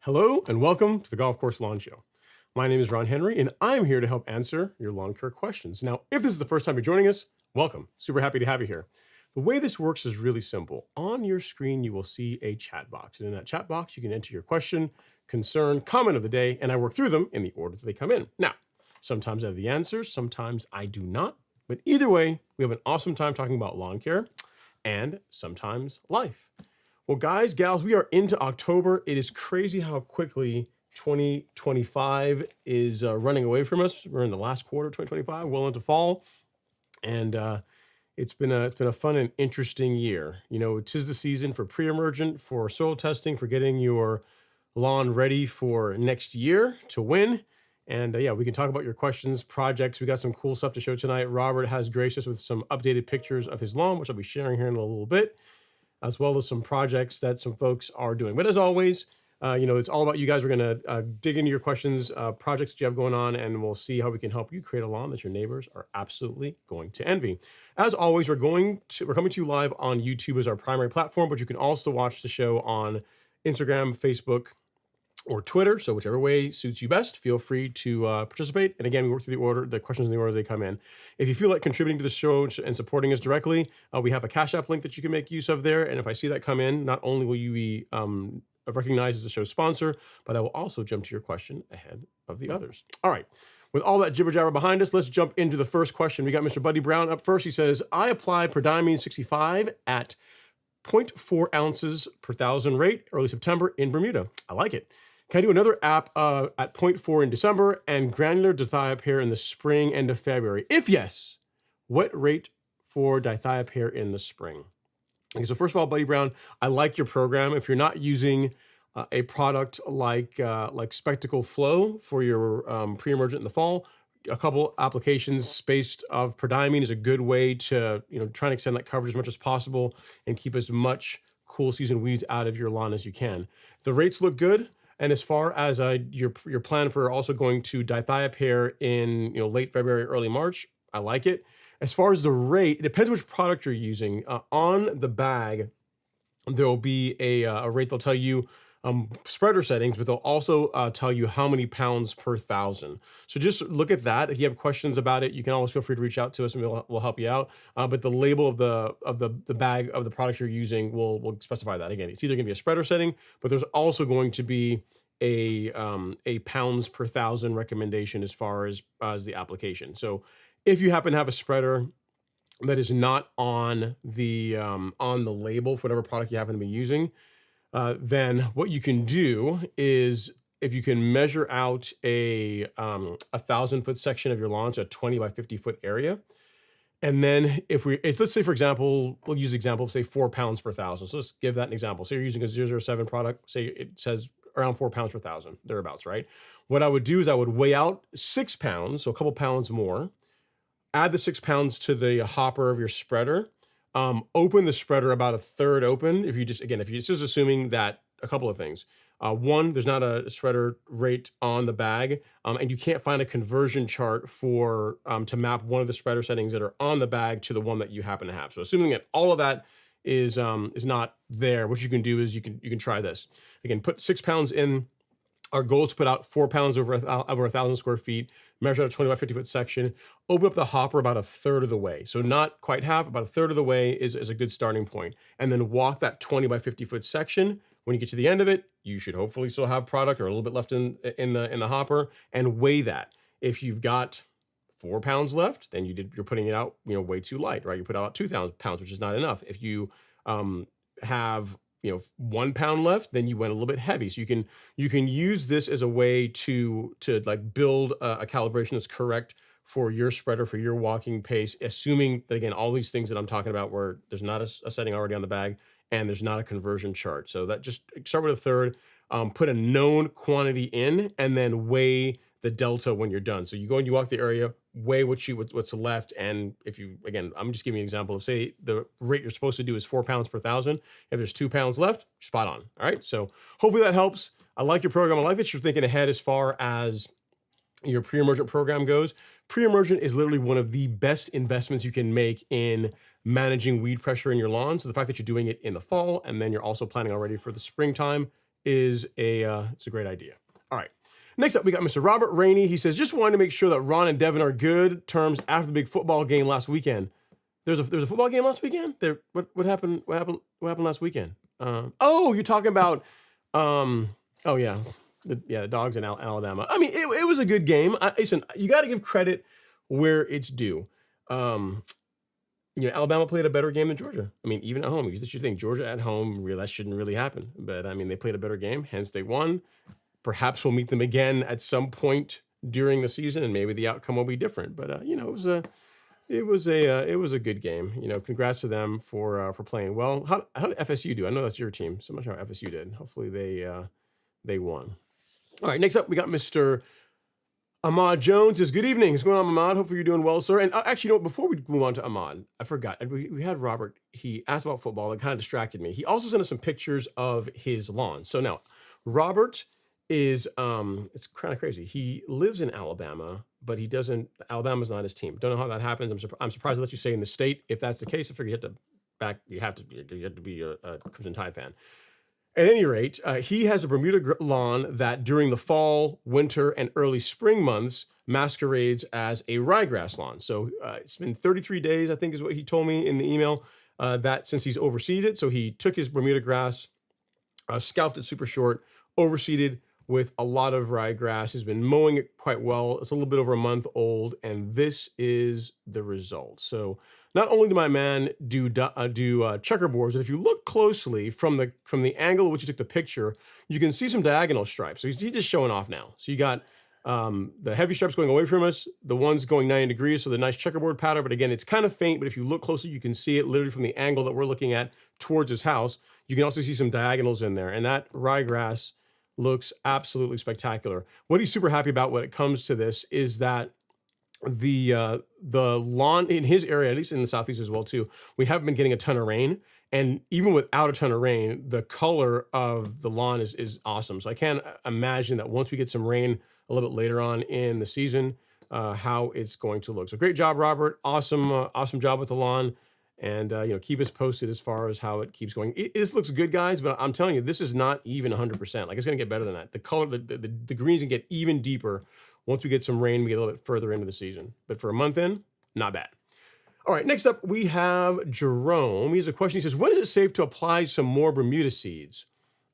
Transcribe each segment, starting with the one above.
Hello and welcome to the Golf Course Lawn Show. My name is Ron Henry and I'm here to help answer your lawn care questions. Now, if this is the first time you're joining us, welcome. Super happy to have you here. The way this works is really simple. On your screen, you will see a chat box. And in that chat box, you can enter your question, concern, comment of the day, and I work through them in the order that they come in. Now, sometimes I have the answers, sometimes I do not. But either way, we have an awesome time talking about lawn care and sometimes life. Well, guys, gals, we are into October. It is crazy how quickly 2025 is running away from us. We're in the last quarter of 2025, well into fall. And it's been a fun and interesting year. You know, 'tis the season for pre-emergent, for soil testing, for getting your lawn ready for next year to win. And yeah, we can talk about your questions, projects. We got some cool stuff to show tonight. Robert has graced us with some updated pictures of his lawn, which I'll be sharing here in a little bit, as well as some projects that some folks are doing. But as always, you know, it's all about you guys. We're going to dig into your questions, projects that you have going on, and we'll see how we can help you create a lawn that your neighbors are absolutely going to envy. As always, we're coming to you live on YouTube as our primary platform, but you can also watch the show on Instagram, Facebook, or Twitter. So whichever way suits you best, feel free to participate. And again, we work through the questions in the order they come in. If you feel like contributing to the show and supporting us directly, we have a Cash App link that you can make use of there. And if I see that come in, not only will you be recognized as a show sponsor, but I will also jump to your question ahead of the others. All right. With all that jibber jabber behind us, let's jump into the first question. We got Mr. Buddy Brown up first. He says, I applied Prodiamine 65 at 0.4 ounces per thousand rate early September in Bermuda. I like it. Can I do another app at 0.4 in December and granular dithiopyr in the spring, end of February? If yes, what rate for dithiopyr in the spring? Okay, so first of all, Buddy Brown, I like your program. If you're not using a product like Spectacle Flow for your pre-emergent in the fall, a couple applications spaced of Prodiamine is a good way to, you know, try and extend that coverage as much as possible and keep as much cool season weeds out of your lawn as you can. The rates look good. And as far as your plan for also going to dithiopare in late February, early March, I like it. As far as the rate, it depends which product you're using. On the bag, there will be a rate. They'll tell you spreader settings, but they'll also tell you how many pounds per thousand. So just look at that. If you have questions about it, you can always feel free to reach out to us, and we'll help you out. But the label of the bag of the product you're using will specify that. Again, it's either going to be a spreader setting, but there's also going to be a pounds per thousand recommendation as far as the application. So if you happen to have a spreader that is not on the label for whatever product you happen to be using, then what you can do is, if you can measure out a 1,000-foot section of your lawn, so a 20 by 50-foot area, and then let's say, for example, we'll use the example of, say, 4 pounds per thousand. So let's give that an example. So you're using a 007 product, say it says around 4 pounds per thousand, thereabouts, right? What I would do is I would weigh out 6 pounds, so a couple pounds more, add the 6 pounds to the hopper of your spreader, open the spreader about a third open. If you're just assuming that a couple of things. One, there's not a spreader rate on the bag, and you can't find a conversion chart for to map one of the spreader settings that are on the bag to the one that you happen to have. So assuming that all of that is not there, what you can do is you can try this. Again, put 6 pounds in. Our goal is to put out 4 pounds over 1,000 square feet, measure out a 20 by 50-foot section, open up the hopper about a third of the way. So not quite half, about a third of the way is a good starting point. And then walk that 20 by 50-foot section. When you get to the end of it, you should hopefully still have product or a little bit left in the hopper, and weigh that. If you've got 4 pounds left, then you're putting it out way too light, right? You put out 2 pounds, which is not enough. If you have 1 pound left, then you went a little bit heavy. So you can use this as a way to like build a calibration that's correct for your spreader, for your walking pace, assuming that, again, all these things that I'm talking about, where there's not a setting already on the bag and there's not a conversion chart. So that, just start with a third, put a known quantity in, and then weigh the delta when you're done. So you go and you walk the area, weigh what's left. And if you, again, I'm just giving you an example of, say the rate you're supposed to do is 4 pounds per thousand. If there's 2 pounds left, spot on. All right. So hopefully that helps. I like your program. I like that you're thinking ahead as far as your pre-emergent program goes. Pre-emergent is literally one of the best investments you can make in managing weed pressure in your lawn. So the fact that you're doing it in the fall, and then you're also planning already for the springtime, is it's a great idea. All right. Next up, we got Mr. Robert Rainey. He says, just wanted to make sure that Ron and Devin are good terms after the big football game last weekend. There's a football game last weekend? What happened last weekend? Oh, you're talking about oh yeah. The Dogs in Alabama. I mean, it was a good game. Listen, you got to give credit where it's due. Alabama played a better game than Georgia. I mean, even at home, you think Georgia at home, that shouldn't really happen. But I mean, they played a better game, hence they won. Perhaps we'll meet them again at some point during the season, and maybe the outcome will be different. But it was a good game. Congrats to them for playing well. How did FSU do? I know that's your team, so I'm not sure how FSU did. Hopefully they won. All right, next up, we got Mr. Ahmad Jones. Says, good evening. What's going on, Ahmad? Hopefully you're doing well, sir. And actually, before we move on to Ahmad, I forgot. We had Robert. He asked about football. That kind of distracted me. He also sent us some pictures of his lawn. So now, Robert is, it's kind of crazy. He lives in Alabama, but Alabama's not his team. Don't know how that happens. I'm surprised to let you say in the state. If that's the case, I figure you have to be a Crimson Tide fan. At any rate, he has a Bermuda lawn that during the fall, winter, and early spring months masquerades as a ryegrass lawn. So it's been 33 days, I think is what he told me in the email, that since he's overseeded it. So he took his Bermuda grass, scalped it super short, overseeded with a lot of ryegrass. He's been mowing it quite well. It's a little bit over a month old, and this is the result. So not only did my man do checkerboards, but if you look closely from the angle at which you took the picture, you can see some diagonal stripes. So he's just showing off now. So you got the heavy stripes going away from us, the ones going 90 degrees, so the nice checkerboard pattern. But again, it's kind of faint, but if you look closely, you can see it literally from the angle that we're looking at towards his house. You can also see some diagonals in there, and that ryegrass looks absolutely spectacular. What he's super happy about when it comes to this is that the lawn in his area, at least in the Southeast as well too, we haven't been getting a ton of rain. And even without a ton of rain, the color of the lawn is awesome. So I can't imagine that once we get some rain a little bit later on in the season, how it's going to look. So great job, Robert. Awesome job with the lawn. And keep us posted as far as how it keeps going. This looks good, guys, but I'm telling you, this is not even 100%. Like, it's going to get better than that. The color, the greens can get even deeper once we get some rain. We get a little bit further into the season. But for a month in, not bad. All right, next up, we have Jerome. He has a question. He says, when is it safe to apply some more Bermuda seeds?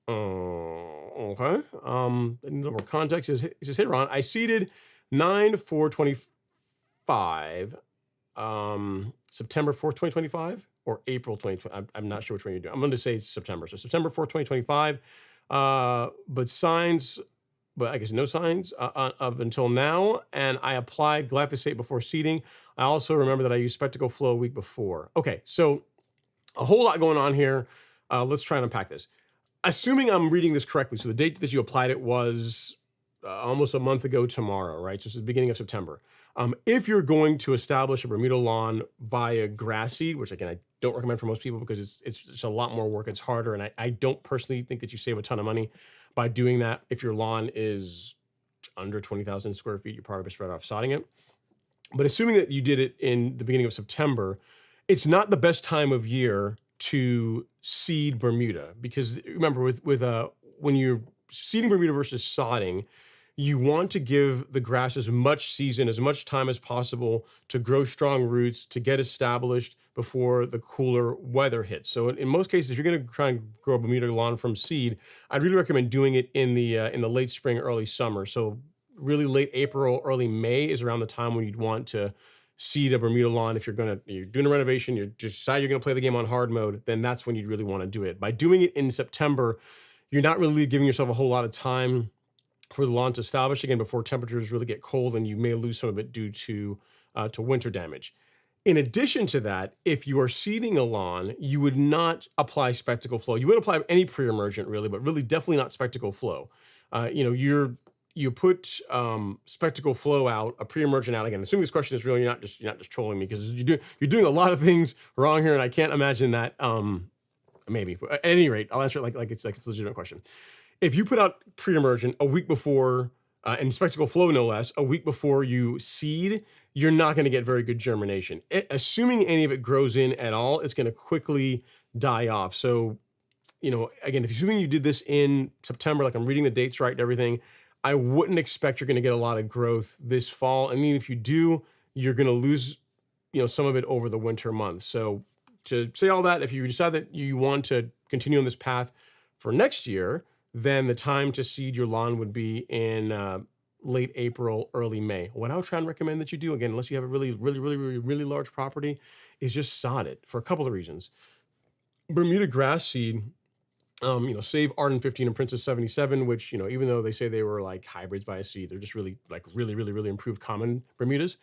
Okay. A little more context. He says, hey, Ron, I seeded 9/4/25, September 4th, 2025, or April 2020. I'm not sure which one you're doing. I'm going to say September. So September 4th, 2025. But I guess no signs of until now. And I applied glyphosate before seeding. I also remember that I used Spectacle Flow a week before. Okay, so a whole lot going on here. Let's try and unpack this. Assuming I'm reading this correctly, so the date that you applied it was almost a month ago tomorrow, right? So it's the beginning of September. If you're going to establish a Bermuda lawn via grass seed, which again, I don't recommend for most people because it's a lot more work, it's harder, and I don't personally think that you save a ton of money by doing that. If your lawn is under 20,000 square feet, you're probably better off sodding it. But assuming that you did it in the beginning of September, it's not the best time of year to seed Bermuda, because remember, when you're seeding Bermuda versus sodding, you want to give the grass as much season, as much time as possible to grow strong roots, to get established before the cooler weather hits. So in most cases, if you're going to try and grow a Bermuda lawn from seed, I'd really recommend doing it in the late spring, early summer. So really late April, early May is around the time when you'd want to seed a Bermuda lawn. If you're doing a renovation, you just decide you're going to play the game on hard mode, then that's when you'd really want to do it. By doing it in September, you're not really giving yourself a whole lot of time for the lawn to establish again before temperatures really get cold, and you may lose some of it due to winter damage. In addition to that, if you are seeding a lawn, you would not apply Spectacle Flow. You would apply any pre-emergent really, but really definitely not Spectacle Flow. You put Spectacle Flow out, a pre-emergent out. Again, assuming this question is real, you're not just trolling me, because you're doing a lot of things wrong here, and I can't imagine that. Maybe, but at any rate, I'll answer it like it's a legitimate question. If you put out pre-emergent a week before, and Spectacle Flow no less, a week before you seed, you're not going to get very good germination. Assuming any of it grows in at all, it's going to quickly die off. So, again, if assuming you did this in September, like I'm reading the dates right and everything, I wouldn't expect you're going to get a lot of growth this fall. I mean, if you do, you're going to lose, some of it over the winter months. So to say all that, if you decide that you want to continue on this path for next year, then the time to seed your lawn would be in late April, early May. What I would try and recommend that you do, again, unless you have a really, really, really, really, really large property, is just sod it for a couple of reasons. Bermuda grass seed, save Arden 15 and Princess 77, which, even though they say they were like hybrids via seed, they're just really, really, really, really improved common Bermudas.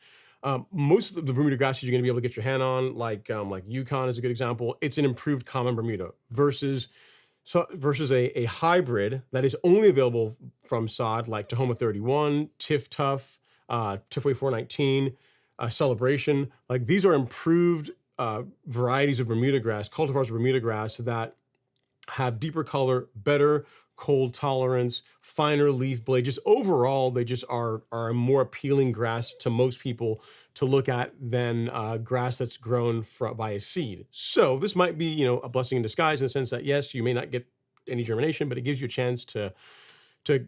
Most of the Bermuda grass seeds you're going to be able to get your hand on, like Yukon is a good example. It's an improved common Bermuda versus a hybrid that is only available from sod, like Tahoma 31, Tiff Tough, Tiffway 419, Celebration. Like, these are improved varieties of Bermuda grass, cultivars of Bermuda grass that have deeper color, better cold tolerance, finer leaf blade. Just overall, they just are a more appealing grass to most people to look at than grass that's grown by a seed. So this might be, a blessing in disguise, in the sense that, yes, you may not get any germination, but it gives you a chance to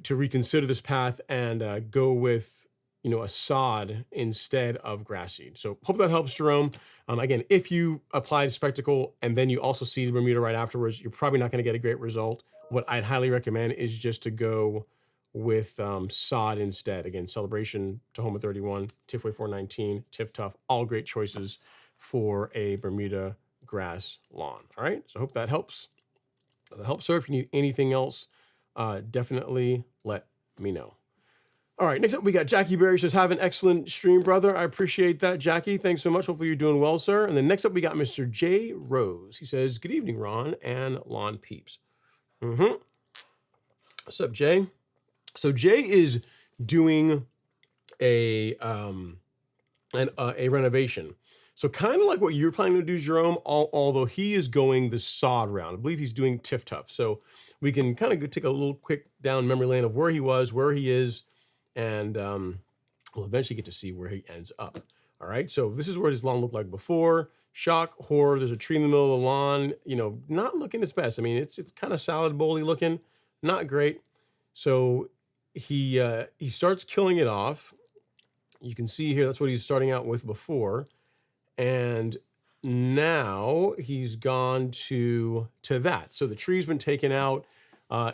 reconsider this path and go with, a sod instead of grass seed. So hope that helps, Jerome. Again, if you applied Spectacle and then you also seeded Bermuda right afterwards, you're probably not going to get a great result. What I'd highly recommend is just to go with sod instead. Again, Celebration, Tahoma 31, Tiffway 419, Tiff Tough, all great choices for a Bermuda grass lawn. All right, so I hope that helps. If that helps, sir. If you need anything else, definitely let me know. All right, next up we got Jackie Berry. Says, have an excellent stream, brother. I appreciate that, Jackie. Thanks so much. Hopefully you're doing well, sir. And then next up we got Mr. J. Rose. He says, good evening, Ron and Lawn Peeps. What's up, Jay? So Jay is doing a renovation. So kind of like what you're planning to do, Jerome, although he is going the sod round. I believe he's doing Tiff Tough. So we can kind of take a little quick down memory lane of where he was, where he is, and we'll eventually get to see where he ends up. All right, so this is what his lawn looked like before. Shock, horror, there's a tree in the middle of the lawn, not looking its best. I mean, it's kind of salad bowl-y looking, not great. So he starts killing it off. You can see here, that's what he's starting out with before. And now he's gone to that. So the tree's been taken out.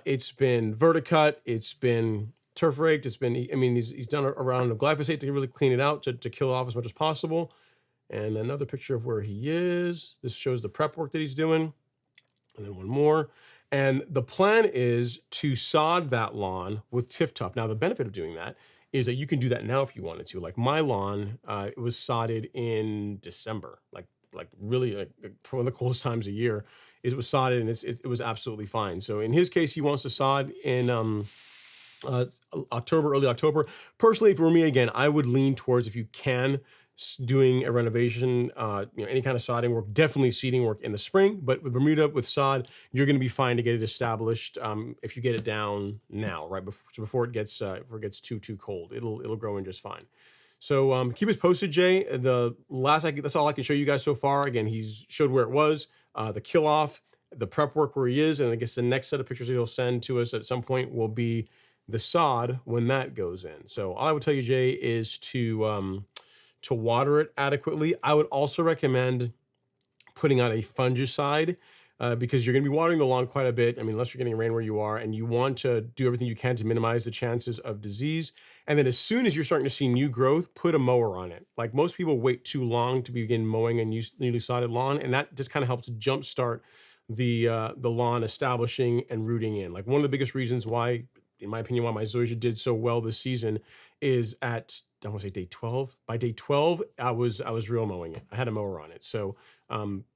It's been verticut. It's been turf raked. It's been, I mean, he's done around of glyphosate to really clean it out, to kill it off as much as possible. And another picture of where he is. This shows the prep work that he's doing. And then one more. And the plan is to sod that lawn with Tiff Tough. Now, the benefit of doing that is that you can do that now if you wanted to. Like my lawn, it was sodded in December, like really one of the coldest times of year. It was sodded and it was absolutely fine. So in his case, he wants to sod in October, early October. Personally, for me, again, I would lean towards, if you can, doing a renovation, any kind of sodding work, definitely seeding work in the spring. But with Bermuda, with sod, you're going to be fine to get it established if you get it down now, right before it gets too cold. It'll grow in just fine. So keep us posted, Jay. That's all I can show you guys so far. Again, he's showed where it was, the kill off, the prep work where he is, and I guess the next set of pictures he'll send to us at some point will be the sod when that goes in. So all I would tell you, Jay, is to water it adequately. I would also recommend putting out a fungicide because you're going to be watering the lawn quite a bit. I mean, unless you're getting rain where you are, and you want to do everything you can to minimize the chances of disease. And then as soon as you're starting to see new growth, put a mower on it. Like most people wait too long to begin mowing a newly sodded lawn, and that just kind of helps jumpstart the lawn establishing and rooting in. Like one of the biggest reasons why, in my opinion, why my zoysia did so well this season is at, I want to say day 12. By day 12, I was real mowing it. I had a mower on it. So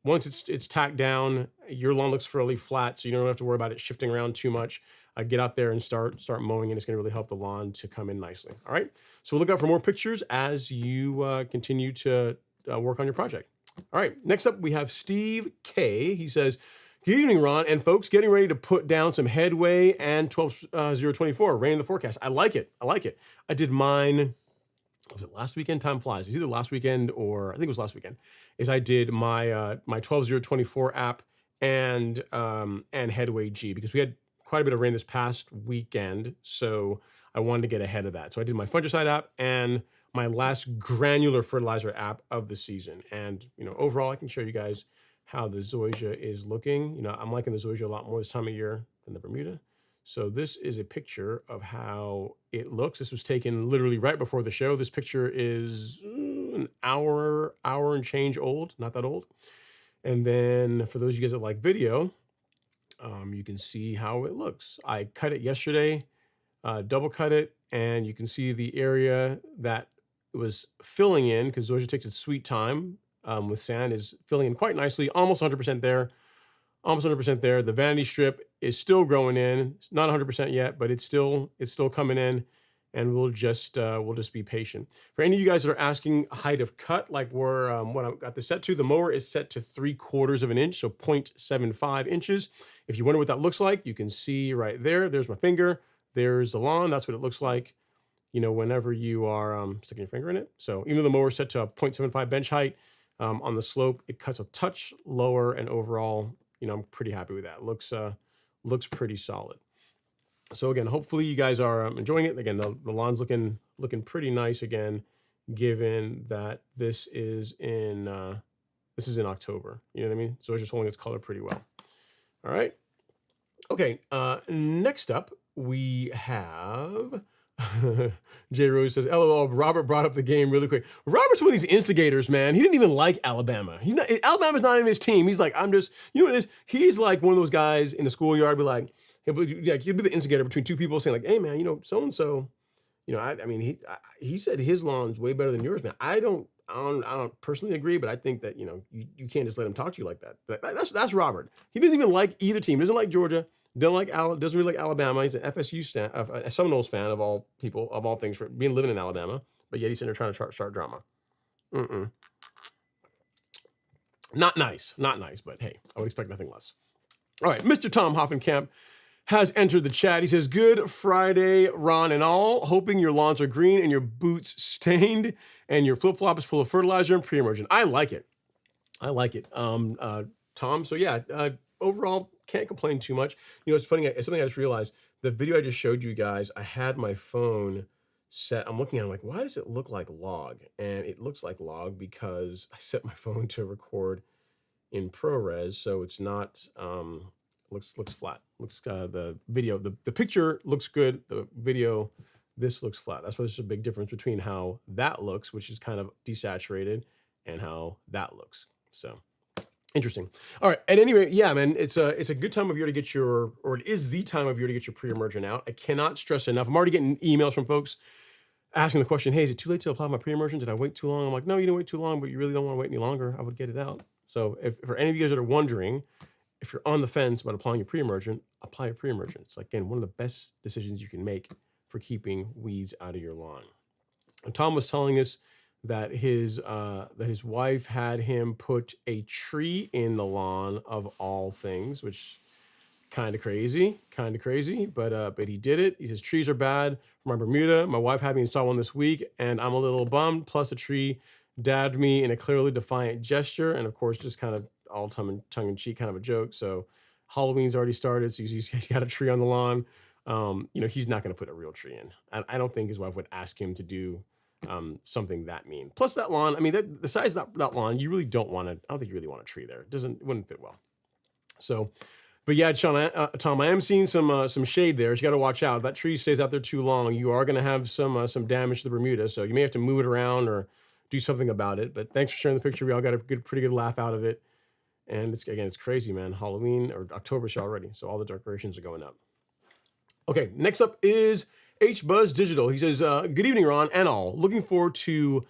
once it's tacked down, your lawn looks fairly flat, so you don't have to worry about it shifting around too much. Get out there and start mowing, and it's going to really help the lawn to come in nicely. All right. So we'll look out for more pictures as you continue to work on your project. All right. Next up, we have Steve K. He says, "Good evening, Ron and folks. Getting ready to put down some headway and 12/0/24 rain in the forecast. I like it. I did mine. Was it last weekend? Time flies. It's either last weekend or I think it was last weekend. Is I did my 12/0/24 app and headway G, because we had quite a bit of rain this past weekend, so I wanted to get ahead of that. So I did my fungicide app and my last granular fertilizer app of the season. And overall, I can show you guys how the zoysia is looking. I'm liking the zoysia a lot more this time of year than the Bermuda. So this is a picture of how it looks. This was taken literally right before the show. This picture is an hour and change old, not that old. And then for those of you guys that like video, you can see how it looks. I cut it yesterday, double cut it, and you can see the area that it was filling in, because zoysia takes its sweet time with sand, is filling in quite nicely, almost 100% there. Almost 100% there. The vanity strip is still growing in. It's not 100% yet, but it's still coming in, and we'll just be patient. For any of you guys that are asking height of cut, like what I've got this set to, the mower is set to 3/4 of an inch, so 0.75 inches. If you wonder what that looks like, you can see right there. There's my finger. There's the lawn. That's what it looks like, whenever you are sticking your finger in it. So even though the mower is set to a 0.75 bench height, on the slope, it cuts a touch lower, and overall, I'm pretty happy with that. Looks pretty solid. So again, hopefully you guys are enjoying it. Again, the lawn's looking pretty nice again, given that this is in October. You know what I mean? So it's just holding its color pretty well. All right. Okay. Next up, we have Jay Rose says, "LOL, Robert brought up the game really quick." Robert's one of these instigators, man. He didn't even like Alabama. Alabama's not in his team. He's like, I'm just, you know what it is? He's like one of those guys in the schoolyard, be like, he'd be the instigator between two people saying like, "Hey man, so-and-so, I mean, he said his lawn's way better than yours, man. I don't personally agree, but I think that, you can't just let him talk to you like that." That's Robert. He doesn't even like either team. Doesn't like Georgia. Doesn't really like Alabama. He's an FSU fan, a Seminoles fan of all people, of all things, for living in Alabama. But yet he's in there trying to start drama. Not nice, not nice, but hey, I would expect nothing less. All right, Mr. Tom Hoffenkamp has entered the chat. He says, "Good Friday, Ron and all. Hoping your lawns are green and your boots stained and your flip-flop is full of fertilizer and pre-emergent." I like it. I like it. Tom, so yeah, overall, can't complain too much. You know, it's funny, it's something I just realized. The video I just showed you guys, I had my phone set. I'm looking at it, I'm like, why does it look like log? And it looks like log because I set my phone to record in ProRes, so it's not looks flat. Looks the video, the picture looks good. The video, this looks flat. That's why there's a big difference between how that looks, which is kind of desaturated, and how that looks. So interesting. All right. At any rate, yeah, man, it's a good time of year to get your, or it is the time of year to get your pre-emergent out. I cannot stress enough. I'm already getting emails from folks asking the question, "Hey, is it too late to apply my pre-emergent? Did I wait too long?" I'm like, no, you didn't wait too long, but you really don't want to wait any longer. I would get it out. So if for any of you guys that are wondering, if you're on the fence about applying your pre-emergent, apply your pre-emergent. It's like, again, one of the best decisions you can make for keeping weeds out of your lawn. And Tom was telling us that his wife had him put a tree in the lawn of all things, which kind of crazy, but he did it. He says trees are bad for my Bermuda. My wife had me install one this week, and I'm a little bummed. Plus, the tree dabbed me in a clearly defiant gesture, and of course, just kind of all tongue in cheek, kind of a joke. So, Halloween's already started, so he's got a tree on the lawn. You know, he's not going to put a real tree in. I don't think his wife would ask him to do something that mean. Plus, that lawn. I mean, the size of that lawn, you really don't want to. I don't think you really want a tree there. It wouldn't fit well. So. But yeah, Sean, Tom, I am seeing some shade there. So you got to watch out. If that tree stays out there too long, you are going to have some damage to the Bermuda. So you may have to move it around or do something about it. But thanks for sharing the picture. We all got a pretty good laugh out of it. And it's crazy, man. Halloween or October's already, so all the decorations are going up. Okay, next up is H Buzz Digital. He says, "Good evening, Ron and all. Looking forward to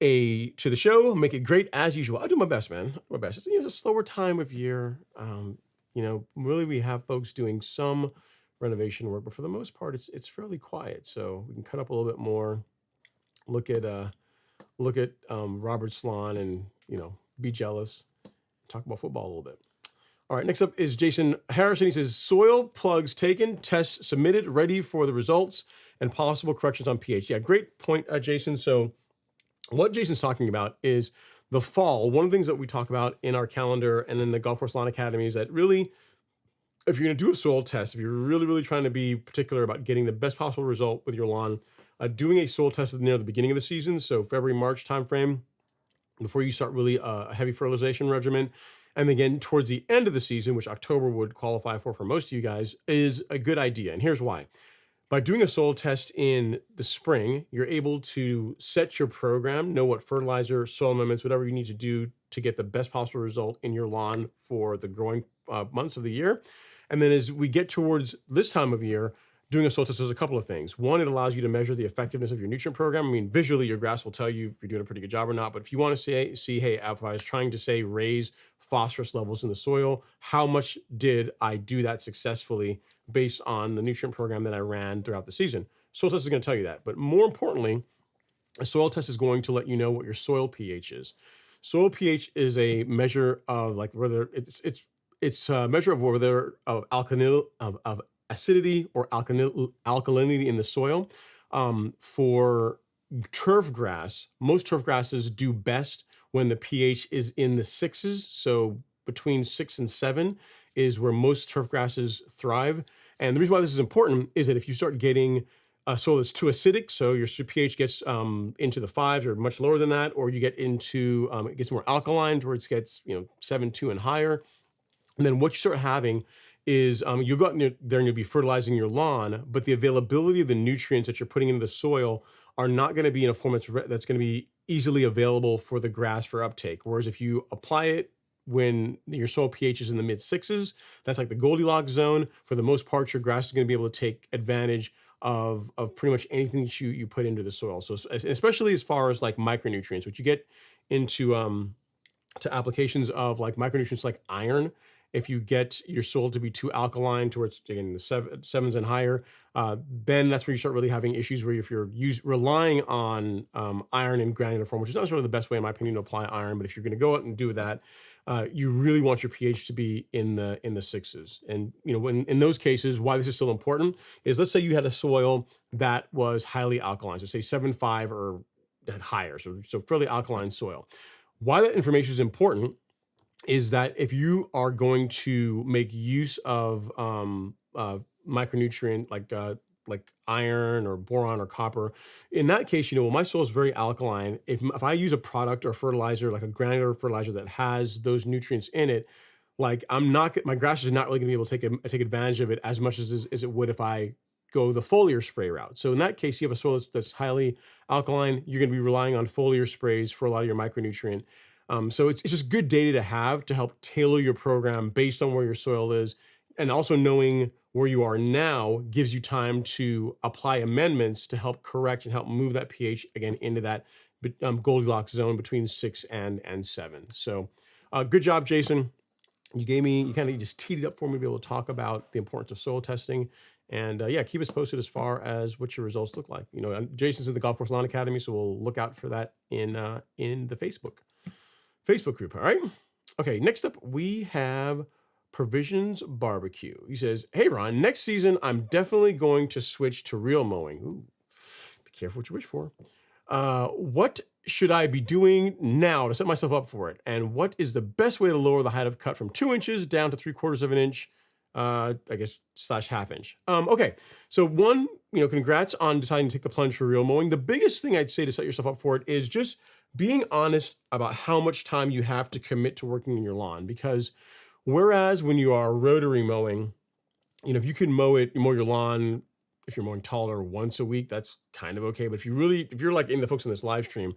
the show. Make it great as usual." I do my best, man. My best. It's a slower time of year. You know, really, we have folks doing some renovation work, but for the most part, it's fairly quiet. So we can cut up a little bit more, look at Robert's lawn, and be jealous. Talk about football a little bit. All right, next up is Jason Harrison. He says, "Soil plugs taken, tests submitted, ready for the results, and possible corrections on pH." Yeah, great point, Jason. So what Jason's talking about is the fall. One of the things that we talk about in our calendar and in the Golf Course Lawn Academy is that really, if you're going to do a soil test, if you're really, really trying to be particular about getting the best possible result with your lawn, doing a soil test near the beginning of the season, so February, March timeframe, before you start really a heavy fertilization regimen, and again towards the end of the season, which October would qualify for most of you guys, is a good idea. And here's why. By doing a soil test in the spring, you're able to set your program, know what fertilizer, soil amendments, whatever you need to do to get the best possible result in your lawn for the growing months of the year. And then as we get towards this time of year, doing a soil test does a couple of things. One, it allows you to measure the effectiveness of your nutrient program. I mean, visually, your grass will tell you if you're doing a pretty good job or not. But if you want to see, hey, if I was trying to say raise phosphorus levels in the soil, how much did I do that successfully based on the nutrient program that I ran throughout the season? Soil test is going to tell you that. But more importantly, a soil test is going to let you know what your soil pH is. Soil pH is a measure of like whether it's a measure of whether of acidity or alkalinity in the soil. For turf grass, most turf grasses do best when the pH is in the 6s. So between 6 and 7 is where most turf grasses thrive. And the reason why this is important is that if you start getting a soil that's too acidic, so your pH gets into the 5s or much lower than that, or you get into, it gets more alkaline where it gets 7.2 and higher, and then what you start having is you'll go out there and you'll be fertilizing your lawn, but the availability of the nutrients that you're putting into the soil are not going to be in a form that's going to be easily available for the grass for uptake. Whereas if you apply it when your soil pH is in the mid 6s, that's like the Goldilocks zone. For the most part, your grass is going to be able to take advantage of pretty much anything that you put into the soil. So especially as far as like micronutrients, which you get into to applications of like micronutrients like iron If you get your soil to be too alkaline towards, again, the sevens and higher, then that's where you start really having issues where if you're relying on iron in granular form, which is not necessarily the best way, in my opinion, to apply iron, but if you're going to go out and do that, you really want your pH to be in the sixes. And when in those cases, why this is still important is, let's say you had a soil that was highly alkaline, so say 7.5 or higher, so fairly alkaline soil. Why that information is important is that if you are going to make use of micronutrient like iron or boron or copper, in that case, well, my soil is very alkaline. If I use a product or fertilizer, like a granular fertilizer that has those nutrients in it, like my grass is not really going to be able to take advantage of it as much as it would if I go the foliar spray route. So in that case, you have a soil that's highly alkaline. You're going to be relying on foliar sprays for a lot of your micronutrient. So it's just good data to have to help tailor your program based on where your soil is. And also knowing where you are now gives you time to apply amendments to help correct and help move that pH again into that Goldilocks zone between 6 and 7. So good job, Jason. You kind of just teed it up for me to be able to talk about the importance of soil testing. And yeah, keep us posted as far as what your results look like. Jason's in the Golf Course Lawn Academy, so we'll look out for that in the Facebook group. All right. Okay. Next up, we have Provisions Barbecue. He says, "Hey Ron, next season I'm definitely going to switch to reel mowing. Ooh, be careful what you wish for. What should I be doing now to set myself up for it? And what is the best way to lower the height of cut from 2 inches down to 3/4 of an inch? I guess /half inch. Okay. So one, congrats on deciding to take the plunge for reel mowing. The biggest thing I'd say to set yourself up for it is just being honest about how much time you have to commit to working in your lawn. Because whereas when you are rotary mowing, if you can mow your lawn, if you're mowing taller once a week, that's kind of okay. But if you're like in the folks on this live stream,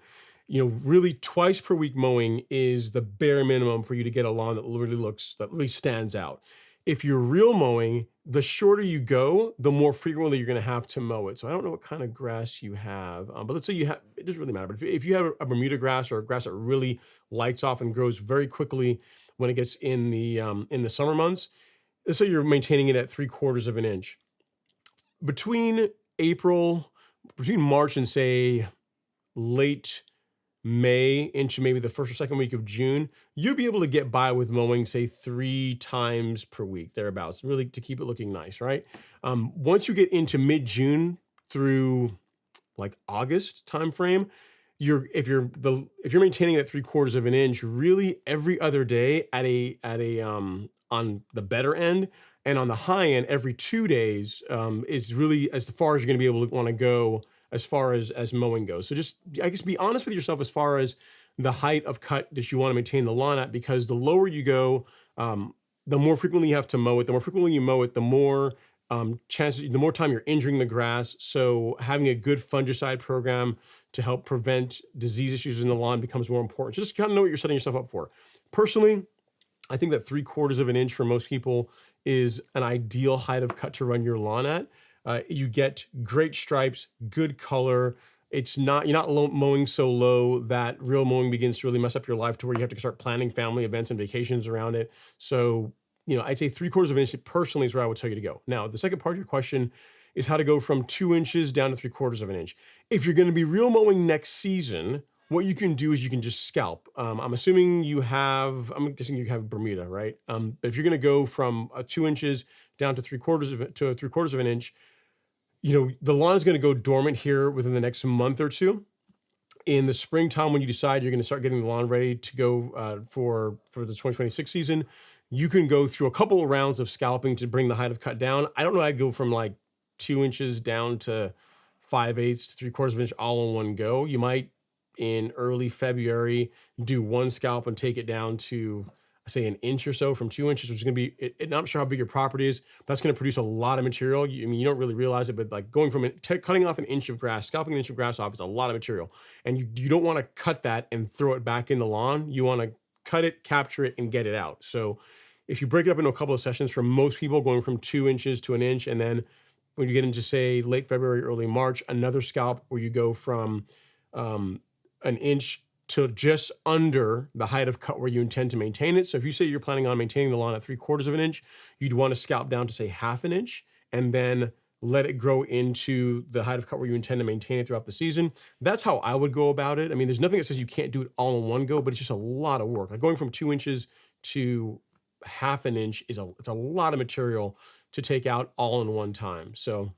really twice per week mowing is the bare minimum for you to get a lawn that really stands out. If you're reel mowing, the shorter you go, the more frequently you're going to have to mow it. So I don't know what kind of grass you have, but let's say it doesn't really matter. But if you have a Bermuda grass or a grass that really lights off and grows very quickly when it gets in the summer months, let's say you're maintaining it at 3/4 of an inch. Between March and say late May into maybe the first or second week of June, you'll be able to get by with mowing, say 3 times per week, thereabouts, really to keep it looking nice, right? Once you get into mid-June through like August timeframe, if you're maintaining it at 3/4 of an inch, really every other day on the better end, and on the high end, every 2 days is really as far as you're going to be able to want to go as far as mowing goes. So just, I guess, be honest with yourself as far as the height of cut that you want to maintain the lawn at, because the lower you go, the more frequently you have to mow it. The more frequently you mow it, the more the more time you're injuring the grass. So having a good fungicide program to help prevent disease issues in the lawn becomes more important. Just kind of know what you're setting yourself up for. Personally, I think that 3/4 of an inch for most people is an ideal height of cut to run your lawn at. You get great stripes, good color. You're not mowing so low that real mowing begins to really mess up your life to where you have to start planning family events and vacations around it. So, I'd say 3/4 of an inch personally is where I would tell you to go. Now, the second part of your question is how to go from 2 inches down to 3/4 of an inch. If you're going to be real mowing next season, what you can do is you can just scalp. I'm guessing you have Bermuda, right? But if you're going to go from 2 inches down to 3/4 of an inch, the lawn is going to go dormant here within the next month or two. In the springtime, when you decide you're going to start getting the lawn ready to go for the 2026 season, you can go through a couple of rounds of scalping to bring the height of cut down. I don't know. I'd go from like 2 inches down to 5/8 to 3/4 of an inch all in one go. You might in early February do one scalp and take it down to say an inch or so from 2 inches, which is going to be, I'm not sure how big your property is, but that's going to produce a lot of material. You don't really realize it, but like going from cutting off an inch of grass, scalping an inch of grass off is a lot of material. And you don't want to cut that and throw it back in the lawn. You want to cut it, capture it, and get it out. So if you break it up into a couple of sessions, for most people going from 2 inches to an inch, and then when you get into say late February, early March, another scalp where you go from an inch to just under the height of cut where you intend to maintain it. So if you say you're planning on maintaining the lawn at 3/4 of an inch, you'd want to scalp down to say 1/2 an inch and then let it grow into the height of cut where you intend to maintain it throughout the season. That's how I would go about it. I mean, there's nothing that says you can't do it all in one go, but it's just a lot of work. Like going from 2 inches to 1/2 an inch it's a lot of material to take out all in one time. So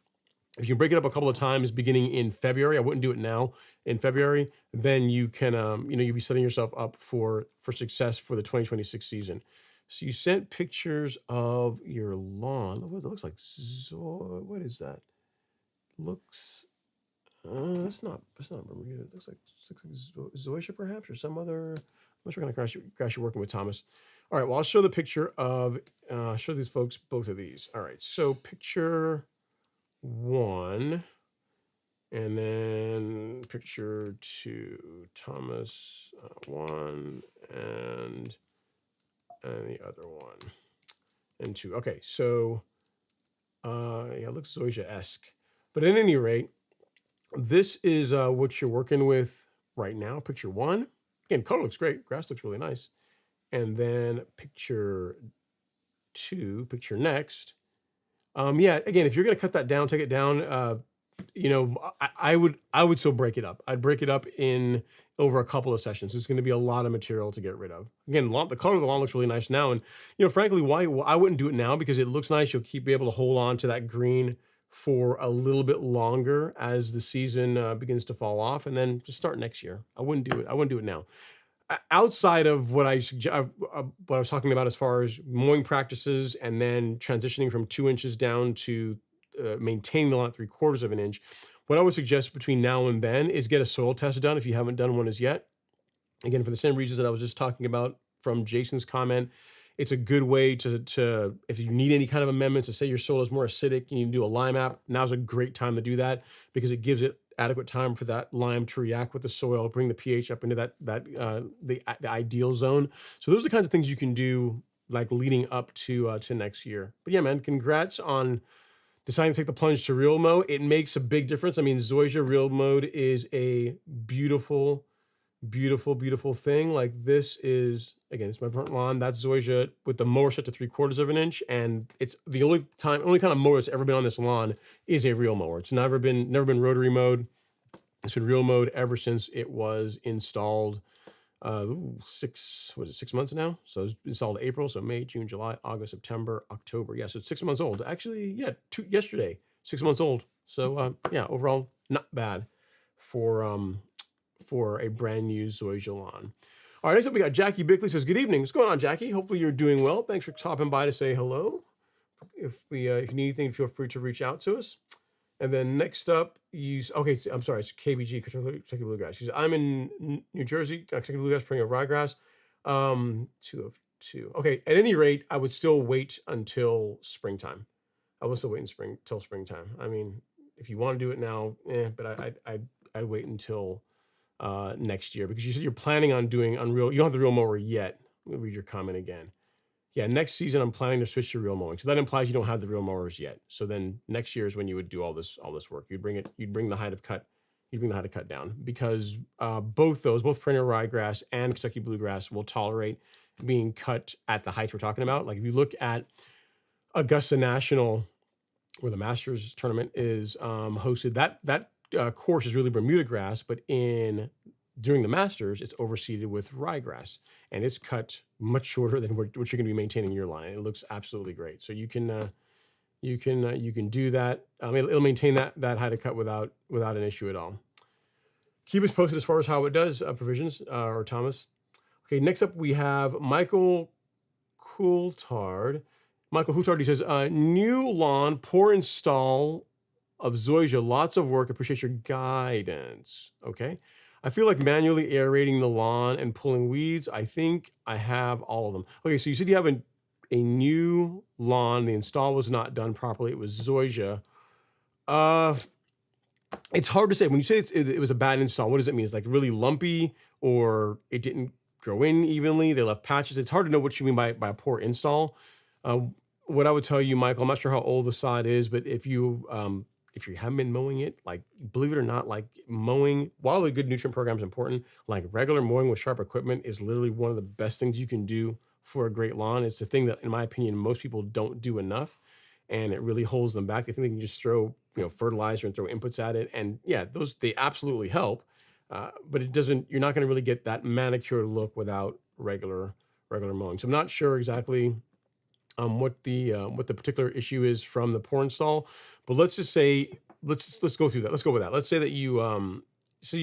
if you break it up a couple of times beginning in February, I wouldn't do it now in February, then you can, you'll be setting yourself up for success for the 2026 season. So you sent pictures of your lawn. What it looks like? What is that? Looks, that's not Bermuda. It looks like zoysia perhaps, or some other, I'm not sure what kind of grass you're working with, Thomas. All right, well, I'll show the picture of, show these folks both of these. All right, so picture 1, and then picture 2, Thomas, 1, and the other 1 and 2. Okay, so yeah, it looks zoysia-esque, but at any rate, this is what you're working with right now. Picture 1, again, color looks great, grass looks really nice, and then picture 2, picture next. Yeah, again, if you're going to cut that down, take it down. I would still break it up. I'd break it up in over a couple of sessions. It's going to be a lot of material to get rid of. Again, the color of the lawn looks really nice now, and frankly, why I wouldn't do it now, because it looks nice. You'll be able to hold on to that green for a little bit longer as the season begins to fall off, and then just start next year. I wouldn't do it. I wouldn't do it now. Outside of what what I was talking about as far as mowing practices and then transitioning from 2 inches down to maintaining the lawn at 3/4 of an inch, what I would suggest between now and then is get a soil test done if you haven't done one as yet. Again, for the same reasons that I was just talking about from Jason's comment, it's a good way to if you need any kind of amendments, to say your soil is more acidic, you need to do a lime app. Now's a great time to do that because it gives it adequate time for that lime to react with the soil, bring the pH up into the ideal zone. So those are the kinds of things you can do like leading up to next year. But yeah, man, congrats on deciding to take the plunge to real mow. It makes a big difference. I mean, zoysia real mowed is a beautiful, beautiful, beautiful thing. Like this is, again, it's my front lawn. That's zoysia with the mower set to 3/4 of an inch. And it's the only kind of mower that's ever been on this lawn is a real mower. It's never been rotary mowed. It's been real mowed ever since it was installed. 6 months now? So it's installed April, so May, June, July, August, September, October. Yeah, so it's 6 months old. Actually, yeah, yesterday, 6 months old. So yeah, overall, not bad for a brand new zoysia lawn. All right, next up we got Jackie Bickley. Says, good evening. What's going on, Jackie? Hopefully you're doing well. Thanks for stopping by to say hello. If you need anything, feel free to reach out to us. And then next up, okay, I'm sorry, it's KBG, Kentucky Bluegrass. She says, I'm in New Jersey, Kentucky Bluegrass, praying of ryegrass. 2 of 2. Okay, at any rate, I would still wait until springtime. I will still wait till springtime. I mean, if you want to do it now, but I'd wait until next year, because you said you're planning on doing unreal. You don't have the real mower yet. Let me read your comment again. Yeah, next season I'm planning to switch to real mowing. So that implies you don't have the real mowers yet. So then next year is when you would do all this work. You'd bring the height of cut down, because both perennial ryegrass and Kentucky bluegrass will tolerate being cut at the heights we're talking about. Like if you look at Augusta National, where the Masters tournament is hosted, that course is really Bermuda grass, but during the Masters, it's overseeded with ryegrass, and it's cut much shorter than what you're going to be maintaining in your line. It looks absolutely great. So you can do that. It'll maintain that height of cut without an issue at all. Keep us posted as far as how it does provisions, or Thomas. Okay, next up we have Michael Coulthard. Michael Coulthard, he says, new lawn, poor install of zoysia, lots of work. Appreciate your guidance. Okay. I feel like manually aerating the lawn and pulling weeds. I think I have all of them. Okay, so you said you have a new lawn. The install was not done properly. It was zoysia. It's hard to say. When you say it was a bad install, what does it mean? It's like really lumpy, or it didn't grow in evenly. They left patches. It's hard to know what you mean by a poor install. What I would tell you, Michael, I'm not sure how old the sod is, but if you if you haven't been mowing it, like believe it or not, like mowing, while the good nutrient program is important, like regular mowing with sharp equipment is literally one of the best things you can do for a great lawn. It's the thing that, in my opinion, most people don't do enough, and it really holds them back. They think they can just throw, fertilizer and throw inputs at it, and yeah, those they absolutely help, but it doesn't. You're not going to really get that manicured look without regular mowing. So I'm not sure exactly what the particular issue is from the pour install, but let's just say let's go through that. Let's go with that. Let's say that you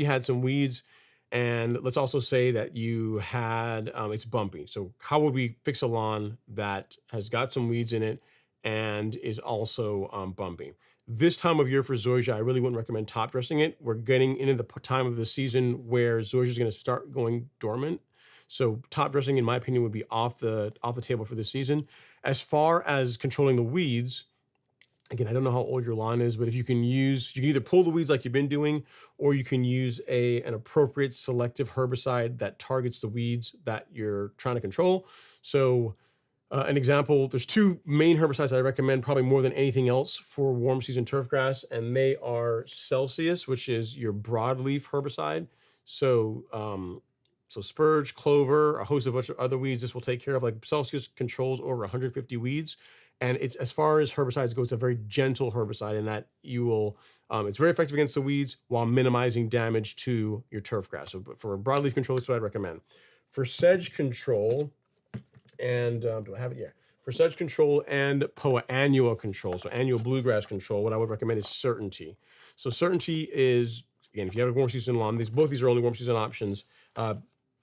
had some weeds, and let's also say that you had it's bumpy. So how would we fix a lawn that has got some weeds in it and is also bumpy? This time of year for zoysia, I really wouldn't recommend top dressing it. We're getting into the time of the season where zoysia is going to start going dormant. So top dressing, in my opinion, would be off the table for this season. As far as controlling the weeds, again, I don't know how old your lawn is, but if you can either pull the weeds like you've been doing, or you can use an appropriate selective herbicide that targets the weeds that you're trying to control. So an example, there's two main herbicides that I recommend probably more than anything else for warm season turf grass, and they are Celsius, which is your broadleaf herbicide. So spurge, clover, a host of other weeds this will take care of. Like Celsius controls over 150 weeds. And it's, as far as herbicides go, it's a very gentle herbicide in that it's very effective against the weeds while minimizing damage to your turf grass. So for broadleaf control, that's what I'd recommend. For sedge control, and do I have it? Yeah. For sedge control and POA annual control, so annual bluegrass control, what I would recommend is Certainty. So Certainty is, again, if you have a warm season lawn, both these are only warm season options.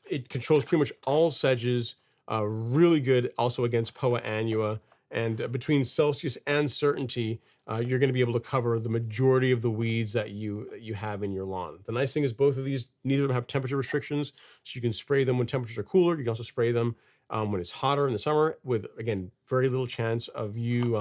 It controls pretty much all sedges, really good also against POA annua. And between Celsius and Certainty, you're going to be able to cover the majority of the weeds that you have in your lawn. The nice thing is both of these, neither of them have temperature restrictions, so you can spray them when temperatures are cooler. You can also spray them when it's hotter in the summer with, again, very little chance of you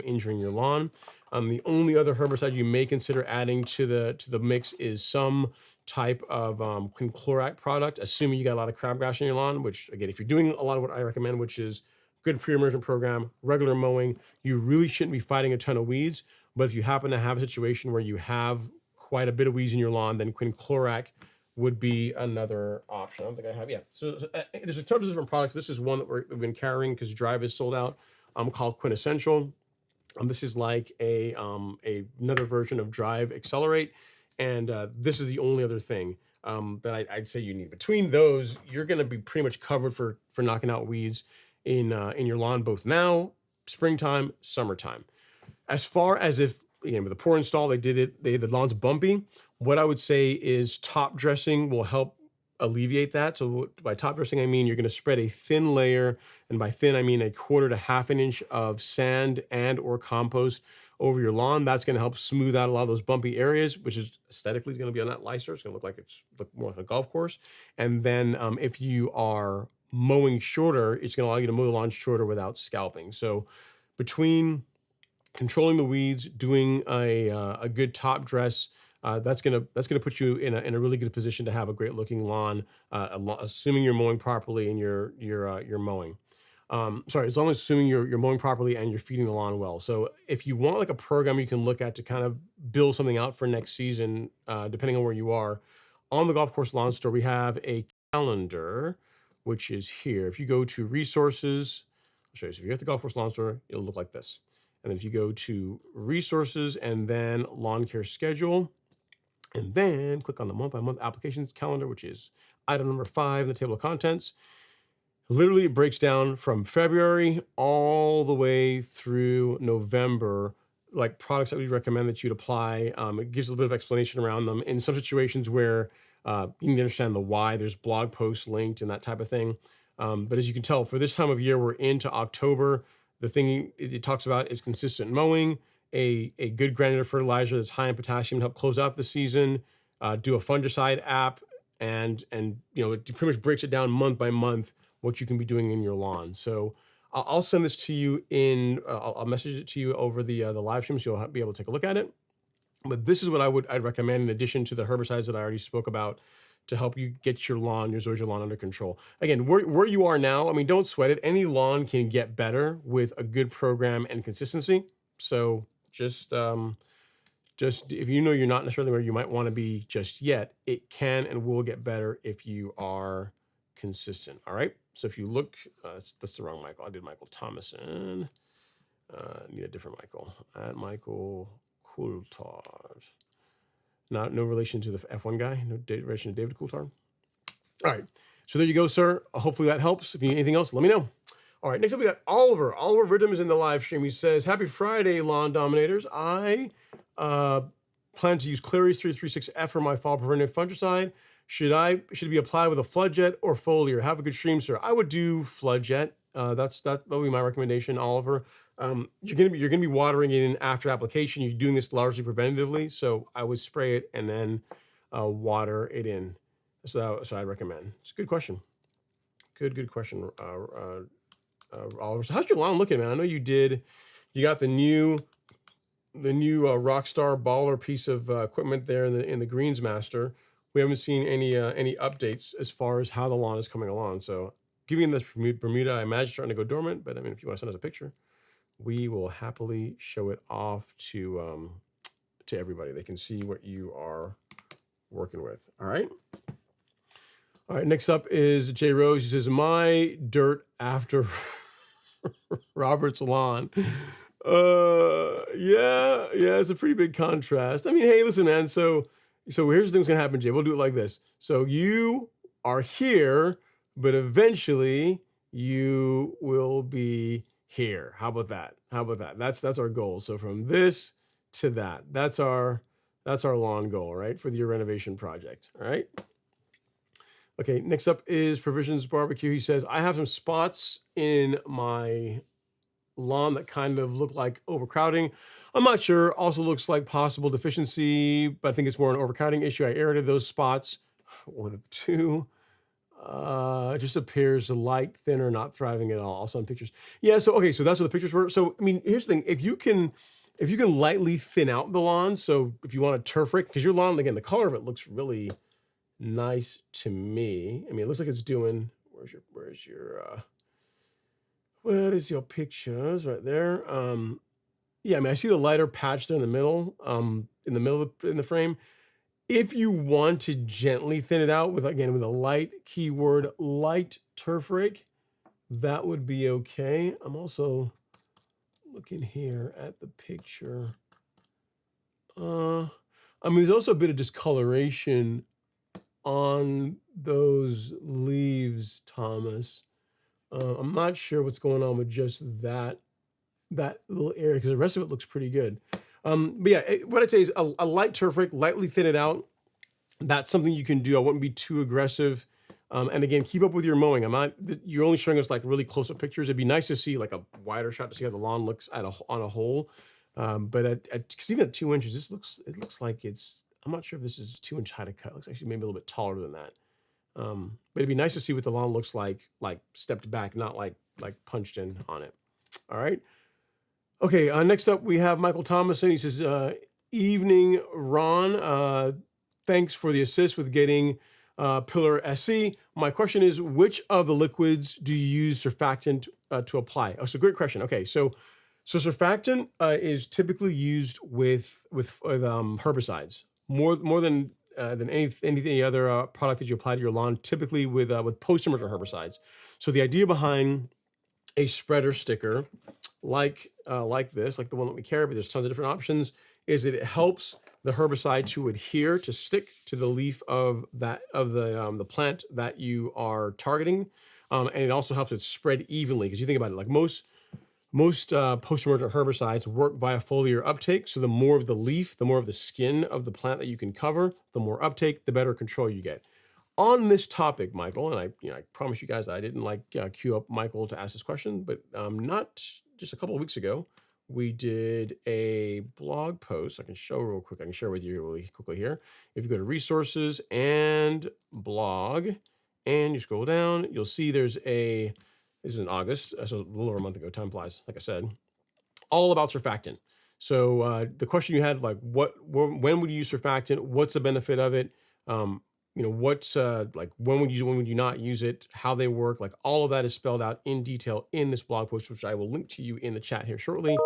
injuring your lawn. The only other herbicide you may consider adding to the mix is some type of quinclorac product, assuming you got a lot of crabgrass in your lawn, which, again, if you're doing a lot of what I recommend, which is good pre-emergent program, regular mowing, you really shouldn't be fighting a ton of weeds. But if you happen to have a situation where you have quite a bit of weeds in your lawn, then quinclorac would be another option. I don't think I have, yeah. So there's a ton of different products. This is one that we've been carrying because Drive is sold out, called Quintessential. This is like another version of Drive Accelerate. And this is the only other thing that I'd say you need. Between those, you're going to be pretty much covered for knocking out weeds in your lawn, both now, springtime, summertime. As far as if, again, with the pour install, the lawn's bumpy, what I would say is top dressing will help alleviate that. So by top dressing, I mean you're going to spread a thin layer, and by thin, I mean a quarter to half an inch of sand and or compost over your lawn. That's going to help smooth out a lot of those bumpy areas, which is aesthetically going to be a lot nicer. It's going to look more like a golf course. And then if you are mowing shorter, it's going to allow you to mow the lawn shorter without scalping. So between controlling the weeds, doing a good top dress, that's gonna put you in a really good position to have a great looking lawn, assuming you're mowing properly and you're mowing. Sorry, as long as assuming you're mowing properly and you're feeding the lawn well. So if you want like a program you can look at to kind of build something out for next season, depending on where you are, on the Golf Course Lawn Store, we have a calendar, which is here. If you go to resources, I'll show you. So if you get the Golf Course Lawn Store, it'll look like this. And then if you go to resources and then lawn care schedule, and then click on the month by month applications calendar, which is item number 5 in the table of contents. Literally, it breaks down from February all the way through November, like products that we recommend that you'd apply. It gives a little bit of explanation around them. In some situations where you need to understand the why, there's blog posts linked and that type of thing. But as you can tell, for this time of year, we're into October. The thing it talks about is consistent mowing, a good granular fertilizer that's high in potassium to help close out the season, do a fungicide app, and it pretty much breaks it down month by month what you can be doing in your lawn. So I'll send this to you I'll message it to you over the live stream, so you'll be able to take a look at it. But this is what I'd recommend in addition to the herbicides that I already spoke about to help you get your zoysia lawn under control. Again, where you are now, I mean, don't sweat it. Any lawn can get better with a good program and consistency. So just just if you know you're not necessarily where you might want to be just yet, it can and will get better if you are consistent. All right. So if you look, that's the wrong Michael. I did Michael Thomason. Need a different Michael. At Michael Coulthard. No relation to the F1 guy. No relation to David Coulthard. All right. So there you go, sir. Hopefully that helps. If you need anything else, let me know. All right. Next up, we got Oliver. Oliver Ridham is in the live stream. He says, "Happy Friday, Lawn Dominators. I plan to use Clary's 336F for my fall preventive fungicide. Should it be applied with a flood jet or foliar? Have a good stream, sir." I would do flood jet. That would be my recommendation, Oliver. You're gonna be watering it in after application. You're doing this largely preventatively, so I would spray it and then water it in. So I'd recommend. It's a good question. Good question, Oliver. So how's your lawn looking, man? I know you got the new Rockstar Baller piece of equipment there in the Greens Master. We haven't seen any updates as far as how the lawn is coming along. So giving this Bermuda, I imagine, starting to go dormant. But I mean, if you want to send us a picture, we will happily show it off to everybody. They can see what you are working with. All right. All right. Next up is Jay Rose. He says, "My dirt after Robert's lawn." Yeah, it's a pretty big contrast. I mean, hey, listen, man. So here's the thing that's gonna happen, Jay. We'll do it like this. So you are here, but eventually you will be here. How about that? That's our goal. So from this to that, that's our lawn goal, right? For your renovation project. All right. Okay, next up is Provisions Barbecue. He says, "I have some spots in my lawn that kind of look like overcrowding. I'm not sure. Also looks like possible deficiency, but I think it's more an overcrowding issue. I aerated those spots. One of two. It just appears light, thinner, not thriving at all." Also on pictures. Yeah, so okay, so that's what the pictures were. So I mean, here's the thing. If you can lightly thin out the lawn, so if you want to turf rake, because your lawn, again, the color of it looks really nice to me. I mean, it looks like it's doing, where's your pictures right there? Yeah, I mean, I see the lighter patch there in the middle, in the frame. If you want to gently thin it out with a light, keyword light turf rake, that would be okay. I'm also looking here at the picture. I mean, there's also a bit of discoloration on those leaves, Thomas. I'm not sure what's going on with just that little area, because the rest of it looks pretty good. But yeah, what I'd say is a light turf rake, lightly thin it out. That's something you can do. I wouldn't be too aggressive. And again, keep up with your mowing. You're only showing us like really close up pictures. It'd be nice to see like a wider shot to see how the lawn looks on a whole. But because even at 2 inches, it looks like I'm not sure if this is 2 inch height of cut. It looks actually maybe a little bit taller than that. But it'd be nice to see what the lawn looks like stepped back, not like punched in on it. All right. Okay. Next up, we have Michael Thomason. He says, "Evening, Ron. Thanks for the assist with getting Pillar SC. My question is, which of the liquids do you use surfactant to apply?" Oh, so great question. Okay. So surfactant is typically used with herbicides more than any other product that you apply to your lawn, typically with post-emergent herbicides. So the idea behind a spreader sticker like this, like the one that we carry, but there's tons of different options, is that it helps the herbicide to stick to the leaf of the plant that you are targeting, and it also helps it spread evenly. Because you think about it, like most post-emergent herbicides work via foliar uptake. So the more of the leaf, the more of the skin of the plant that you can cover, the more uptake, the better control you get. On this topic, Michael, and I promise you guys that I didn't queue up Michael to ask this question, but not just a couple of weeks ago, we did a blog post. I can show real quick. I can share with you really quickly here. If you go to resources and blog, and you scroll down, you'll see this is in August, so a little over a month ago. Time flies, like I said. All about surfactant. So the question you had, like, when would you use surfactant? What's the benefit of it? What's when would you not use it? How they work? Like all of that is spelled out in detail in this blog post, which I will link to you in the chat here shortly.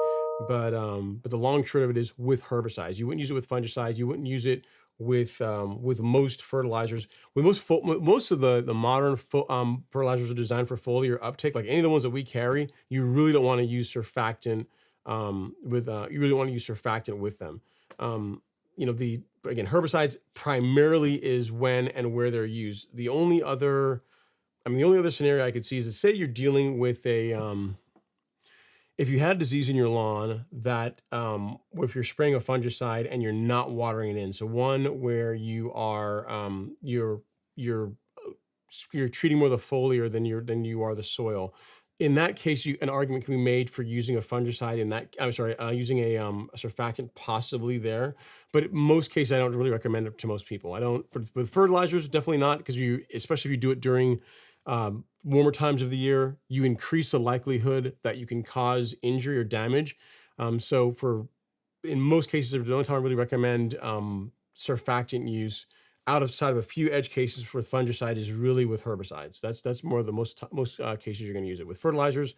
But the long and short of it is with herbicides. You wouldn't use it with fungicides. You wouldn't use it with most fertilizers. With most of the modern fertilizers are designed for foliar uptake. Like any of the ones that we carry, you really don't want to use surfactant with you really want to use surfactant with them. The again herbicides primarily is when and where they're used. The only other scenario I could see is to say you're dealing with if you had disease in your lawn that if you're spraying a fungicide and you're not watering it in, so one where you are you're you're treating more the foliar than you are the soil. In that case, an argument can be made for using a fungicide in that. I'm sorry, using a surfactant possibly there, but in most cases I don't really recommend it to most people. I don't with fertilizers, definitely not, because especially if you do it during warmer times of the year, you increase the likelihood that you can cause injury or damage. So in most cases, the only time I really recommend surfactant use outside of a few edge cases with fungicide is really with herbicides. That's more of the most cases you're going to use it. With fertilizers,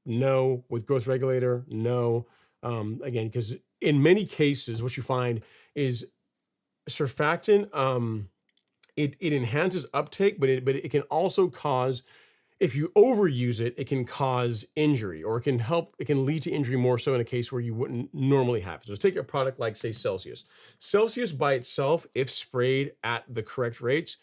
no. With growth regulator, no. Again, because in many cases, what you find is surfactant. It enhances uptake, but it can also cause, if you overuse it, it can cause injury, or it can lead to injury more so in a case where you wouldn't normally have. So let's take a product like, say, Celsius. Celsius by itself, if sprayed at the correct rates,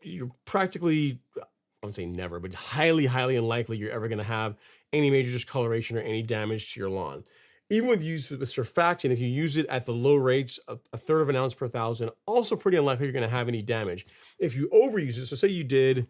you're practically, I won't say never, but highly, highly unlikely you're ever going to have any major discoloration or any damage to your lawn. Even with surfactant, if you use it at the low rates, a third of an ounce per thousand, also pretty unlikely you're going to have any damage. If you overuse it, so say you did,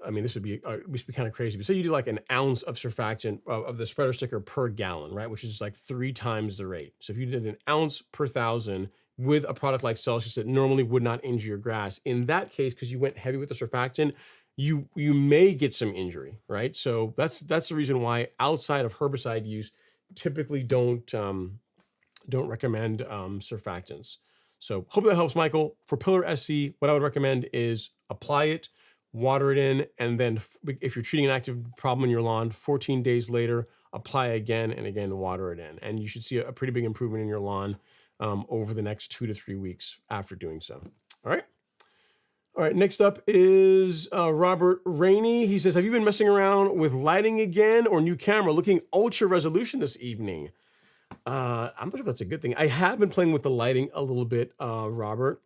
this would be kind of crazy, but say you do like an ounce of surfactant of the spreader sticker per gallon, right? Which is like 3 times the rate. So if you did an ounce per thousand with a product like Celsius that normally would not injure your grass, in that case, because you went heavy with the surfactant, you may get some injury, right? So that's the reason why outside of herbicide use, typically don't recommend surfactants. So hope that helps, Michael. For Pillar SC, what I would recommend is apply it, water it in, and then if you're treating an active problem in your lawn, 14 days later, apply again and again, water it in. And you should see a pretty big improvement in your lawn over the next 2 to 3 weeks after doing so. All right, next up is Robert Rainey. He says, have you been messing around with lighting again or new camera looking ultra resolution this evening? I'm not sure if that's a good thing. I have been playing with the lighting a little bit, Robert,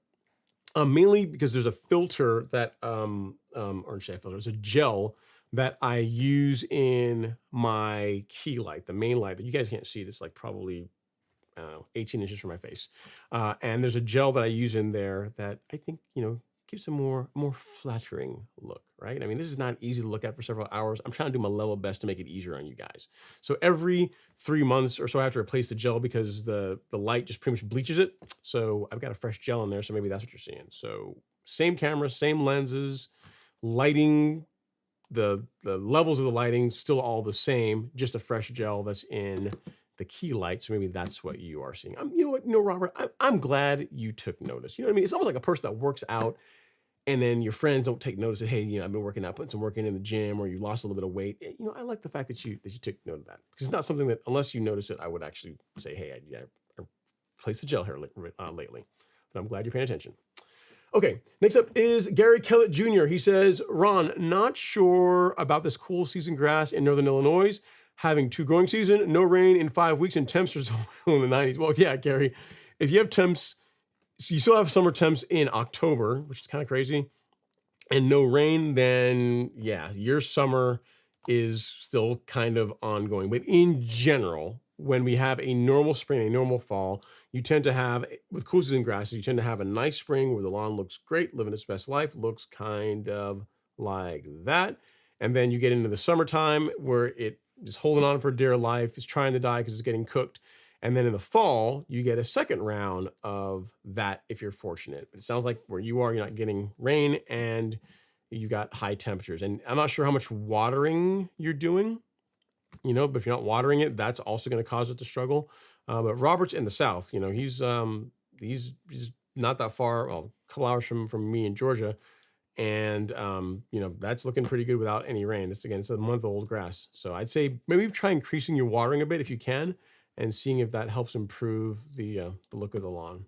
mainly because there's a filter that, or shade filter, there's a gel that I use in my key light, the main light that you guys can't see. It's like probably 18 inches from my face. And there's a gel that I use in there that I think, gives a more flattering look, right? This is not easy to look at for several hours. I'm trying to do my level best to make it easier on you guys. So every 3 months or so, I have to replace the gel because the light just pretty much bleaches it. So I've got a fresh gel in there. So maybe that's what you're seeing. So same camera, same lenses, lighting, the levels of the lighting still all the same, just a fresh gel that's in the key light. So maybe that's what you are seeing. Robert, I'm glad you took notice. You know what I mean? It's almost like a person that works out and then your friends don't take notice that, hey, I've been working out, putting some work in the gym, or you lost a little bit of weight. I like the fact that you took note of that, because it's not something that, unless you notice it, I would actually say, hey, I replaced the gel here lately. But I'm glad you're paying attention. Okay, next up is Gary Kellett Jr. He says, Ron, not sure about this cool season grass in Northern Illinois, having 2 growing season, no rain in 5 weeks, and temps are still in the 90s. Well, yeah, Gary, if you have temps, so you still have summer temps in October, which is kind of crazy, and no rain, then yeah, your summer is still kind of ongoing. But in general, when we have a normal spring, a normal fall, you tend to have, with cool season grasses, you tend to have a nice spring where the lawn looks great, living its best life, looks kind of like that. And then you get into the summertime where it is holding on for dear life, is trying to die because it's getting cooked. And then in the fall, you get a second round of that if you're fortunate. But it sounds like where you are, you're not getting rain and you got high temperatures. And I'm not sure how much watering you're doing, but if you're not watering it, that's also going to cause it to struggle. But Robert's in the South, he's not that far, well, a couple hours from me in Georgia. And, that's looking pretty good without any rain. It's a month-old grass. So I'd say maybe try increasing your watering a bit if you can, and seeing if that helps improve the look of the lawn.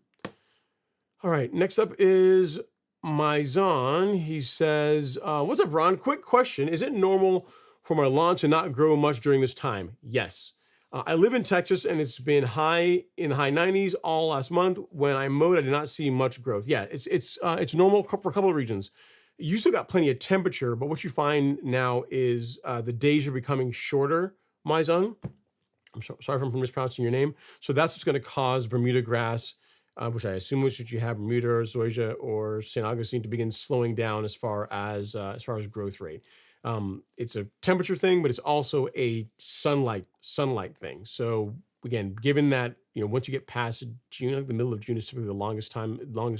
All right, next up is Maizon. He says, what's up, Ron? Quick question. Is it normal for my lawn to not grow much during this time? Yes. I live in Texas, and it's been in the high 90s all last month. When I mowed, I did not see much growth. Yeah, it's normal for a couple of reasons. You still got plenty of temperature, but what you find now is the days are becoming shorter, Maizon. Sorry if I'm mispronouncing your name. So that's what's going to cause Bermuda grass, which I assume is what you have, Bermuda or Zoysia or St. Augustine, to begin slowing down as far as growth rate. It's a temperature thing, but it's also a sunlight thing. So again, given that once you get past June, I think the middle of June is typically the longest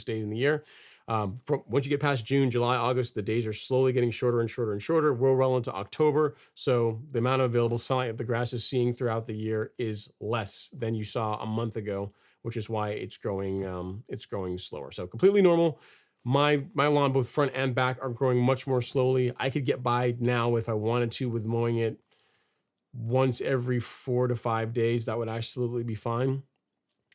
day in the year. Once you get past June, July, August, the days are slowly getting shorter and shorter and shorter. We're well into October, so the amount of available sunlight that the grass is seeing throughout the year is less than you saw a month ago, which is why it's growing slower. So completely normal. My lawn, both front and back, are growing much more slowly. I could get by now if I wanted to with mowing it once every 4 to 5 days. That would absolutely be fine,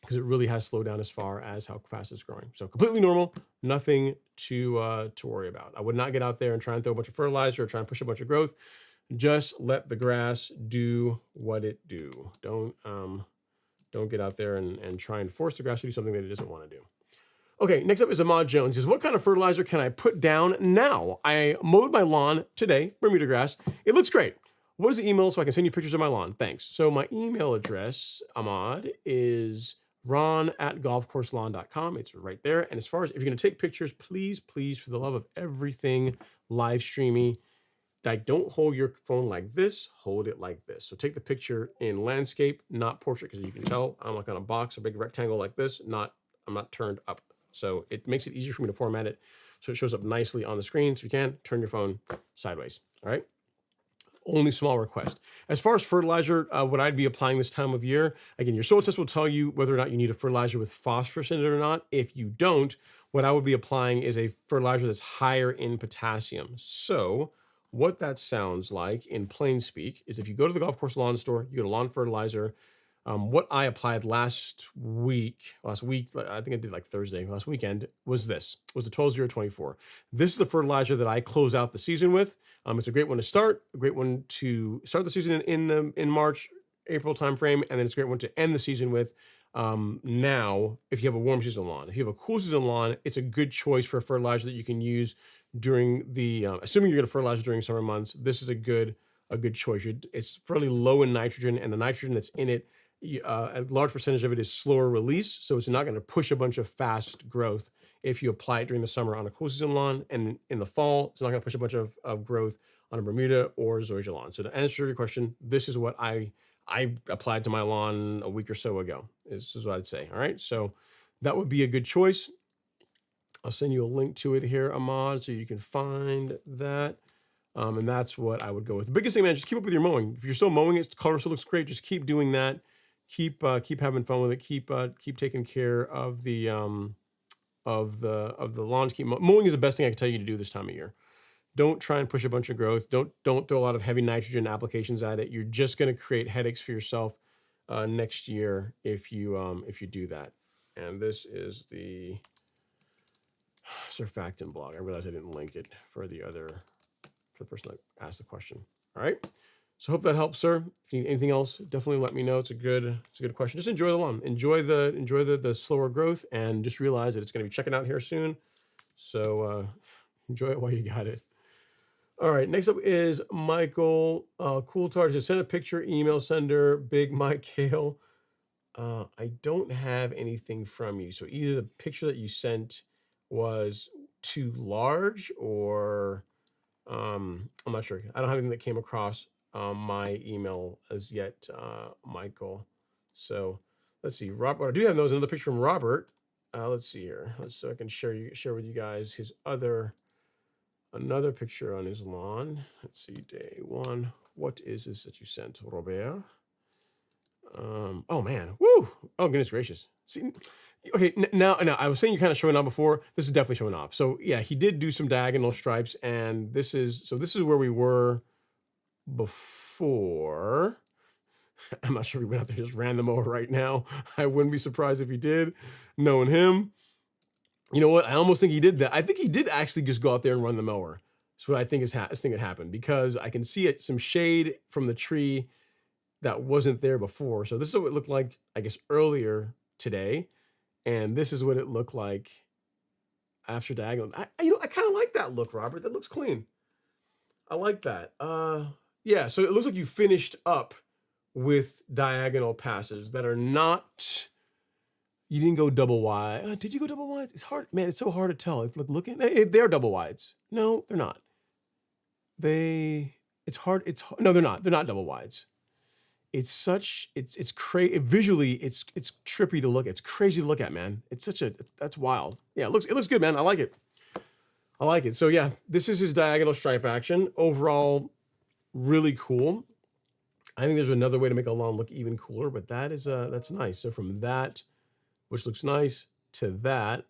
because it really has slowed down as far as how fast it's growing. So completely normal, nothing to worry about. I would not get out there and try and throw a bunch of fertilizer or try and push a bunch of growth. Just let the grass do what it do. Don't get out there and try and force the grass to do something that it doesn't want to do. Okay, next up is Ahmad Jones. He says, what kind of fertilizer can I put down now? I mowed my lawn today, Bermuda grass. It looks great. What is the email so I can send you pictures of my lawn? Thanks. So my email address, Ahmad, is ron@golfcourselawn.com. It's right there. And as far as if you're going to take pictures, please, for the love of everything live streaming, like, don't hold your phone like this, hold it like this. So take the picture in landscape, not portrait, because you can tell I'm like on a box, a big rectangle like this, I'm not turned up. So it makes it easier for me to format it so it shows up nicely on the screen. So if you can, turn your phone sideways. All right. Only small request. As far as fertilizer, what I'd be applying this time of year, again, your soil test will tell you whether or not you need a fertilizer with phosphorus in it or not. If you don't, what I would be applying is a fertilizer that's higher in potassium. So what that sounds like in plain speak is, if you go to the golf course lawn store, you go to lawn fertilizer. What I applied last week, I think I did like Thursday, last weekend, was the 12-0-24. This is the fertilizer that I close out the season with. It's a great one to start, a great one to start the season in March, April timeframe, and then it's a great one to end the season with. Now, if you have a warm season lawn, if you have a cool season lawn, it's a good choice for a fertilizer that you can use during the, assuming you're going to fertilize during summer months. This is a good choice. It's fairly low in nitrogen, and the nitrogen that's in it, a large percentage of it is slower release, so it's not going to push a bunch of fast growth if you apply it during the summer on a cool season lawn. And in the fall, it's not going to push a bunch of growth on a Bermuda or Zoysia lawn. So to answer your question, this is what I applied to my lawn a week or so ago. This is what I'd say. All right, so that would be a good choice. I'll send you a link to it here, Ahmad, so you can find that. And that's what I would go with. The biggest thing, man, just keep up with your mowing. If you're still mowing it, the color still looks great. Just keep doing that. Keep having fun with it. Keep taking care of the lawns. Mowing is the best thing I can tell you to do this time of year. Don't try and push a bunch of growth. Don't throw a lot of heavy nitrogen applications at it. You're just going to create headaches for yourself next year if you do that. And this is the surfactant blog. I realized I didn't link it for the person that asked the question. All right. So hope that helps, sir. If you need anything else, definitely let me know. It's a good question. Just enjoy the lawn. Enjoy the slower growth, and just realize that it's going to be checking out here soon. So enjoy it while you got it. All right. Next up is Michael Coulthard. Just send a picture, email sender, Big Mike Hale. I don't have anything from you. So either the picture that you sent was too large, or I'm not sure. I don't have anything that came across my email as yet, Michael. So let's see. Robert, I do have another picture from Robert. Let's see here. So I can share with you guys his another picture on his lawn. Let's see, day one. What is this that you sent, Robert? Oh man, woo! Oh goodness gracious, See, okay, now I was saying you kind of showing off before. This is definitely showing off. So yeah, he did do some diagonal stripes, and this is where we were before. I'm not sure if he went out there and just ran them over right now. I wouldn't be surprised if he did, knowing him. You know what? I almost think he did that. I think he did actually just go out there and run the mower. That's what I think is had happened, because I can see some shade from the tree that wasn't there before. So this is what it looked like, I guess, earlier today, and this is what it looked like after diagonal. I kind of like that look, Robert. That looks clean. I like that. Yeah. So it looks like you finished up with diagonal passes that are not. You didn't go double wide. Did you go double wides? It's hard, man. It's so hard to tell. It's looking. They're double wides. No, they're not. It's hard. No, they're not. They're not double wides. It's crazy visually. It's trippy to look. It's crazy to look at, man. That's wild. Yeah, it looks good, man. I like it. I like it. So yeah, this is his diagonal stripe action. Overall, really cool. I think there's another way to make a lawn look even cooler, but that's nice. So from that, which looks nice, to that,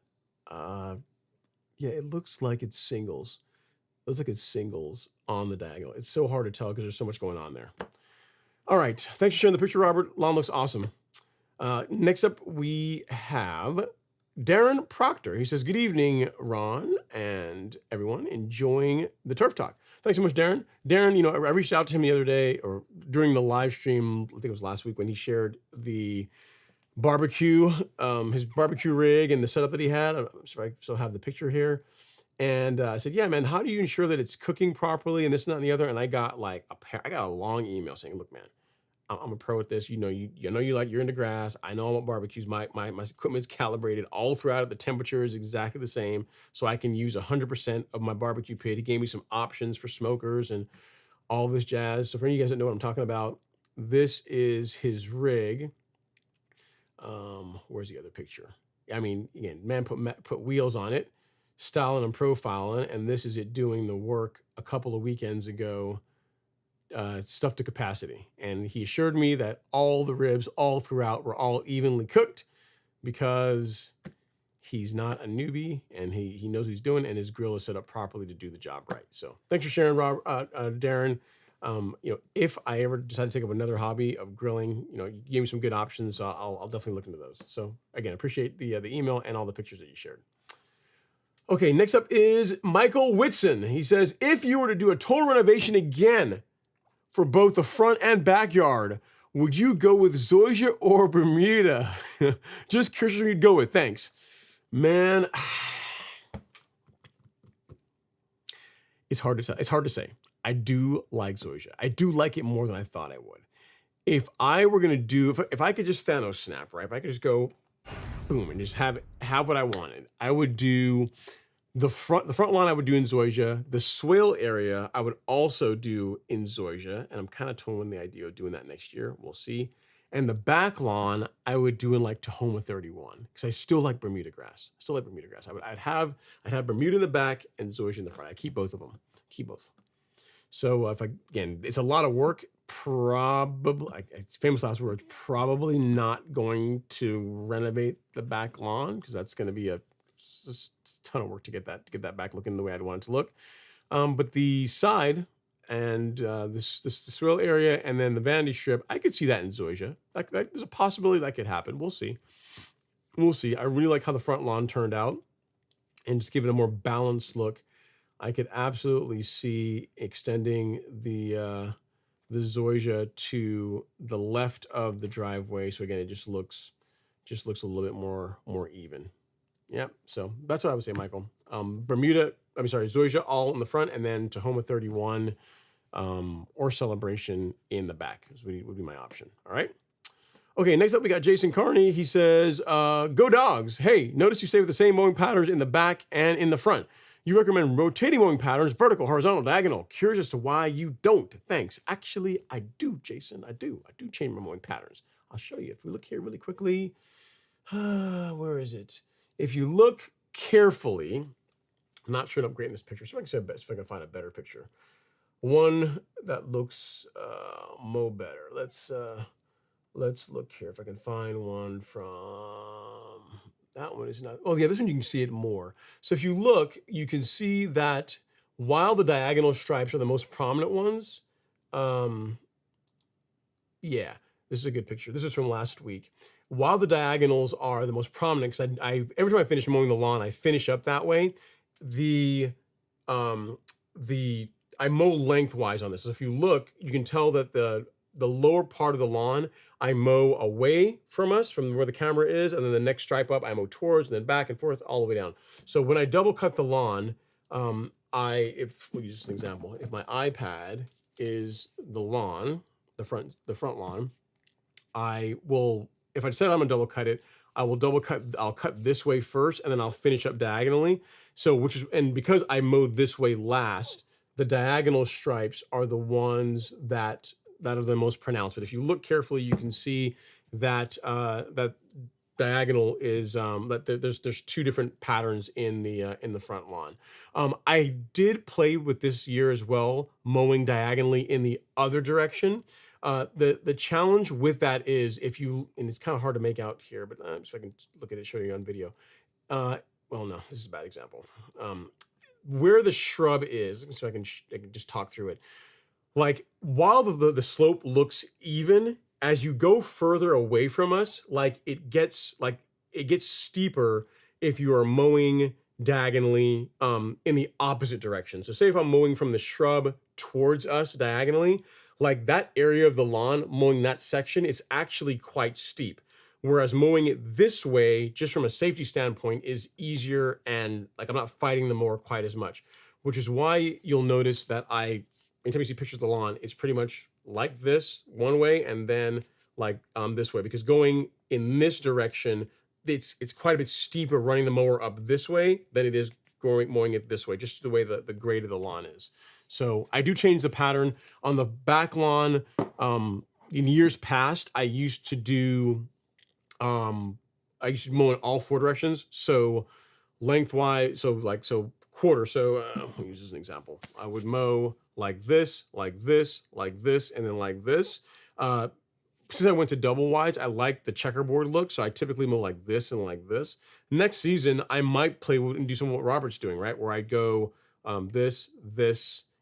yeah, it looks like it's singles. It looks like it's singles on the diagonal. It's so hard to tell because there's so much going on there. All right. Thanks for sharing the picture, Robert. Lawn looks awesome. Next up, we have Darren Proctor. He says, good evening, Ron and everyone. Enjoying the Turf Talk. Thanks so much, Darren. Darren, I reached out to him the other day, or during the live stream, I think it was last week, when he shared the barbecue, his barbecue rig and the setup that he had. I'm sorry, I still have the picture here. And I said, yeah, man, how do you ensure that it's cooking properly and this, and that, and the other? And I got I got a long email saying, look, man, I'm a pro at this. You know you're into grass. I know I'm at barbecues. My equipment's calibrated all throughout it. The temperature is exactly the same. So I can use 100% of my barbecue pit. He gave me some options for smokers and all this jazz. So for any of you guys that know what I'm talking about, this is his rig. Where's the other picture? I mean, again, man put wheels on it, styling and profiling, and this is it doing the work a couple of weekends ago, stuff to capacity. And he assured me that all the ribs all throughout were all evenly cooked, because he's not a newbie and he knows what he's doing, and his grill is set up properly to do the job right. So thanks for sharing, Darren. If I ever decide to take up another hobby of grilling, you gave me some good options. So I'll definitely look into those. So again, appreciate the email and all the pictures that you shared. Okay, next up is Michael Whitson. He says, if you were to do a total renovation again for both the front and backyard, would you go with Zoysia or Bermuda? Just curious who you'd go with. Thanks. Man, it's hard to say. It's hard to say. I do like Zoysia. I do like it more than I thought I would. If I were gonna do, if I could just Thanos snap, right? If I could just go, boom, and just have what I wanted, I would do the front lawn. I would do in Zoysia. The swale area I would also do in Zoysia, and I'm kind of toying with the idea of doing that next year. We'll see. And the back lawn I would do in like Tahoma 31, because I still like Bermuda grass. I'd have Bermuda in the back and Zoysia in the front. I keep both of them. Keep both. So again, it's a lot of work. Probably, famous last words, probably not going to renovate the back lawn, because that's going to be a ton of work to get that back looking the way I'd want it to look. But the side and the swale area and then the vanity strip, I could see that in Zoysia. Like there's a possibility that could happen. We'll see. I really like how the front lawn turned out, and just give it a more balanced look. I could absolutely see extending the Zoysia to the left of the driveway. So again, it just looks a little bit more even. Yeah. So that's what I would say, Michael. Zoysia all in the front, and then Tahoma 31 or Celebration in the back would be my option. All right. Okay, next up we got Jason Carney. He says, go dogs. Hey, notice you stay with the same mowing patterns in the back and in the front. You recommend rotating mowing patterns, vertical, horizontal, diagonal. Curious as to why you don't. Thanks. Actually, I do, Jason. I do change my mowing patterns. I'll show you. If we look here really quickly, where is it? If you look carefully, I'm not sure I'm grading this picture, so if I can find a better picture. One that looks mow better. Let's let's look here if I can find one from that one is not. Oh yeah, this one you can see it more. So if you look, you can see that while the diagonal stripes are the most prominent ones, um, yeah, this is a good picture. This is from last week. While the diagonals are the most prominent, because I every time I finish mowing the lawn, I finish up that way. The um the I mow lengthwise on this. So if you look, you can tell that the lower part of the lawn I mow away from us, from where the camera is, and then the next stripe up I mow towards, and then back and forth all the way down. So when I double cut the lawn, if we'll use an example, if my iPad is the lawn, the front lawn, I will, if I decide I'm gonna double cut it, I'll cut this way first and then I'll finish up diagonally. So and because I mowed this way last, the diagonal stripes are the ones that are the most pronounced. But if you look carefully, you can see that that diagonal is that there's two different patterns in the front lawn. I did play with this year as well, mowing diagonally in the other direction. The challenge with that is if you, and it's kind of hard to make out here, but so I can look at it, show you on video. Well, no, this is a bad example. Where the shrub is, so I can just talk through it. Like while the slope looks even, as you go further away from us, it gets steeper if you are mowing diagonally in the opposite direction. So say if I'm mowing from the shrub towards us diagonally, like that area of the lawn, mowing that section is actually quite steep. Whereas mowing it this way, just from a safety standpoint, is easier, and like I'm not fighting the mower quite as much, which is why you'll notice that anytime you see pictures of the lawn, it's pretty much like this one way and then like this way, because going in this direction, it's quite a bit steeper running the mower up this way than it is mowing it this way, just the way the grade of the lawn is. So I do change the pattern on the back lawn. In years past, I used to mow in all four directions. So lengthwise, so quarter. So I'll use this as an example. I would mow like this, like this, like this, and then like this. Since I went to double wides, I like the checkerboard look, so I typically mow like this and like this. Next season, I might play and do some of what Robert's doing, right? Where I go this,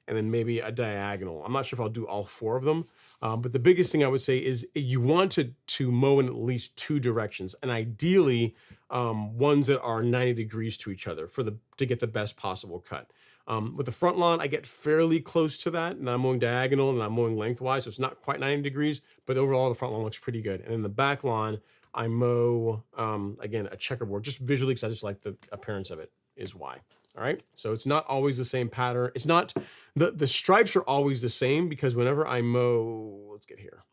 and then maybe a diagonal. I'm not sure if I'll do all four of them, but the biggest thing I would say is you want to mow in at least two directions, and ideally ones that are 90 degrees to each other to get the best possible cut. With the front lawn, I get fairly close to that, and I'm mowing diagonal and I'm mowing lengthwise, so it's not quite 90 degrees, but overall the front lawn looks pretty good. And in the back lawn, I mow, again, a checkerboard, just visually, because I just like the appearance of it is why. All right, so it's not always the same pattern. It's not, the stripes are always the same, because whenever I mow, let's get here.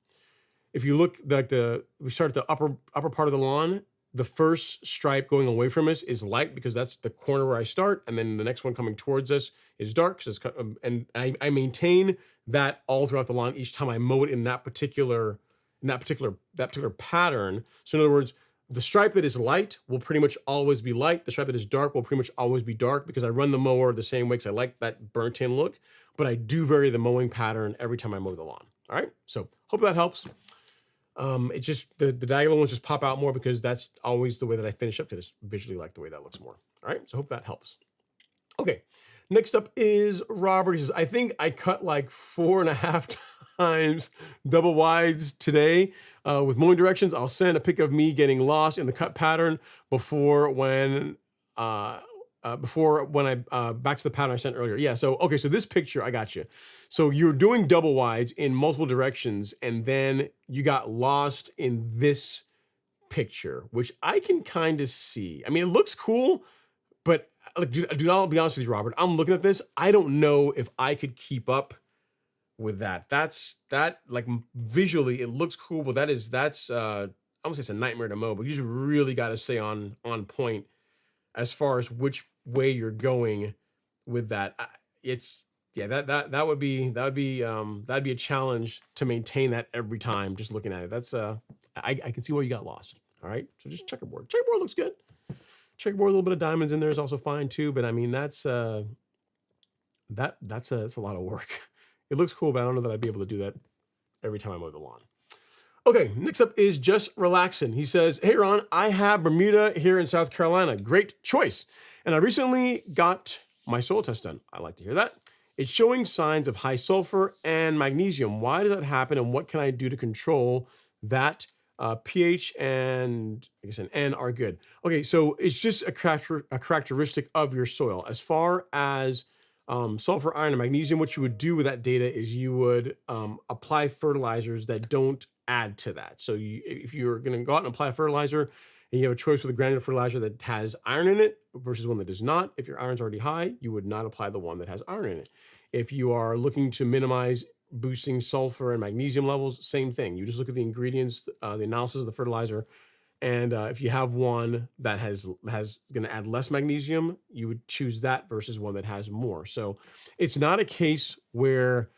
If you look, we start at the upper part of the lawn, the first stripe going away from us is light, because that's the corner where I start, and then the next one coming towards us is dark. And I maintain that all throughout the lawn each time I mow it in that particular pattern. So in other words, the stripe that is light will pretty much always be light. The stripe that is dark will pretty much always be dark, because I run the mower the same way, because I like that burnt in look. But I do vary the mowing pattern every time I mow the lawn. All right, so hope that helps. It's just the diagonal ones just pop out more, because that's always the way that I finish up, because I just visually like the way that looks more. All right, so hope that helps. Okay, next up is Robert. He says, I think I cut like 4.5 times double wides today with mowing directions. I'll send a pic of me getting lost in the cut pattern before when I back to the pattern I sent earlier. Yeah, so okay, so this picture, I got you. So you're doing double wides in multiple directions, and then you got lost in this picture, which I can kind of see. I mean, it looks cool, but I'll be honest with you, Robert. I'm looking at this. I don't know if I could keep up with that. Like visually, it looks cool, but that's I won't say it's a nightmare to mow, but you just really got to stay on point as far as which way you're going with that. That would be a challenge to maintain that every time. Just looking at it, that's I can see where you got lost. All right, so just checkerboard. Checkerboard looks good. Checkerboard, a little bit of diamonds in there is also fine too. But I mean, that's a lot of work. It looks cool, but I don't know that I'd be able to do that every time I mow the lawn. Okay, next up is Just Relaxin'. He says, hey Ron, I have Bermuda here in South Carolina. Great choice. And I recently got my soil test done. I like to hear that. It's showing signs of high sulfur and magnesium. Why does that happen, and what can I do to control that? pH and I guess an N are good. Okay, so it's just a characteristic of your soil. As far as sulfur, iron, and magnesium, what you would do with that data is you would apply fertilizers that don't add to that. So if you're going to go out and apply a fertilizer and you have a choice with a granular fertilizer that has iron in it versus one that does not, if your iron's already high, you would not apply the one that has iron in it. If you are looking to minimize boosting sulfur and magnesium levels, same thing. You just look at the ingredients, the analysis of the fertilizer, and if you have one that has going to add less magnesium, you would choose that versus one that has more. So it's not a case where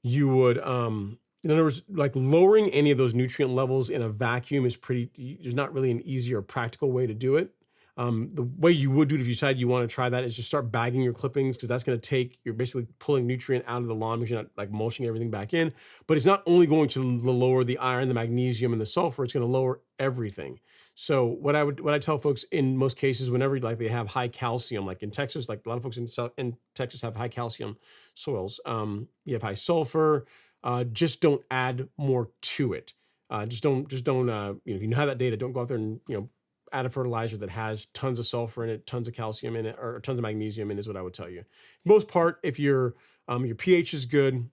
you would, in other words, like lowering any of those nutrient levels in a vacuum is there's not really an easy or practical way to do it. The way you would do it if you decide you want to try that is just start bagging your clippings, because that's going to you're basically pulling nutrient out of the lawn because you're not like mulching everything back in. But it's not only going to lower the iron, the magnesium, and the sulfur, it's going to lower everything. So what I tell folks in most cases, whenever like they have high calcium, like in Texas, like a lot of folks in Texas have high calcium soils. You have high sulfur. Just don't add more to it. Just don't. If you have that data, don't go out there and add a fertilizer that has tons of sulfur in it, tons of calcium in it, or tons of magnesium in it, is what I would tell you. Most part, if your pH is good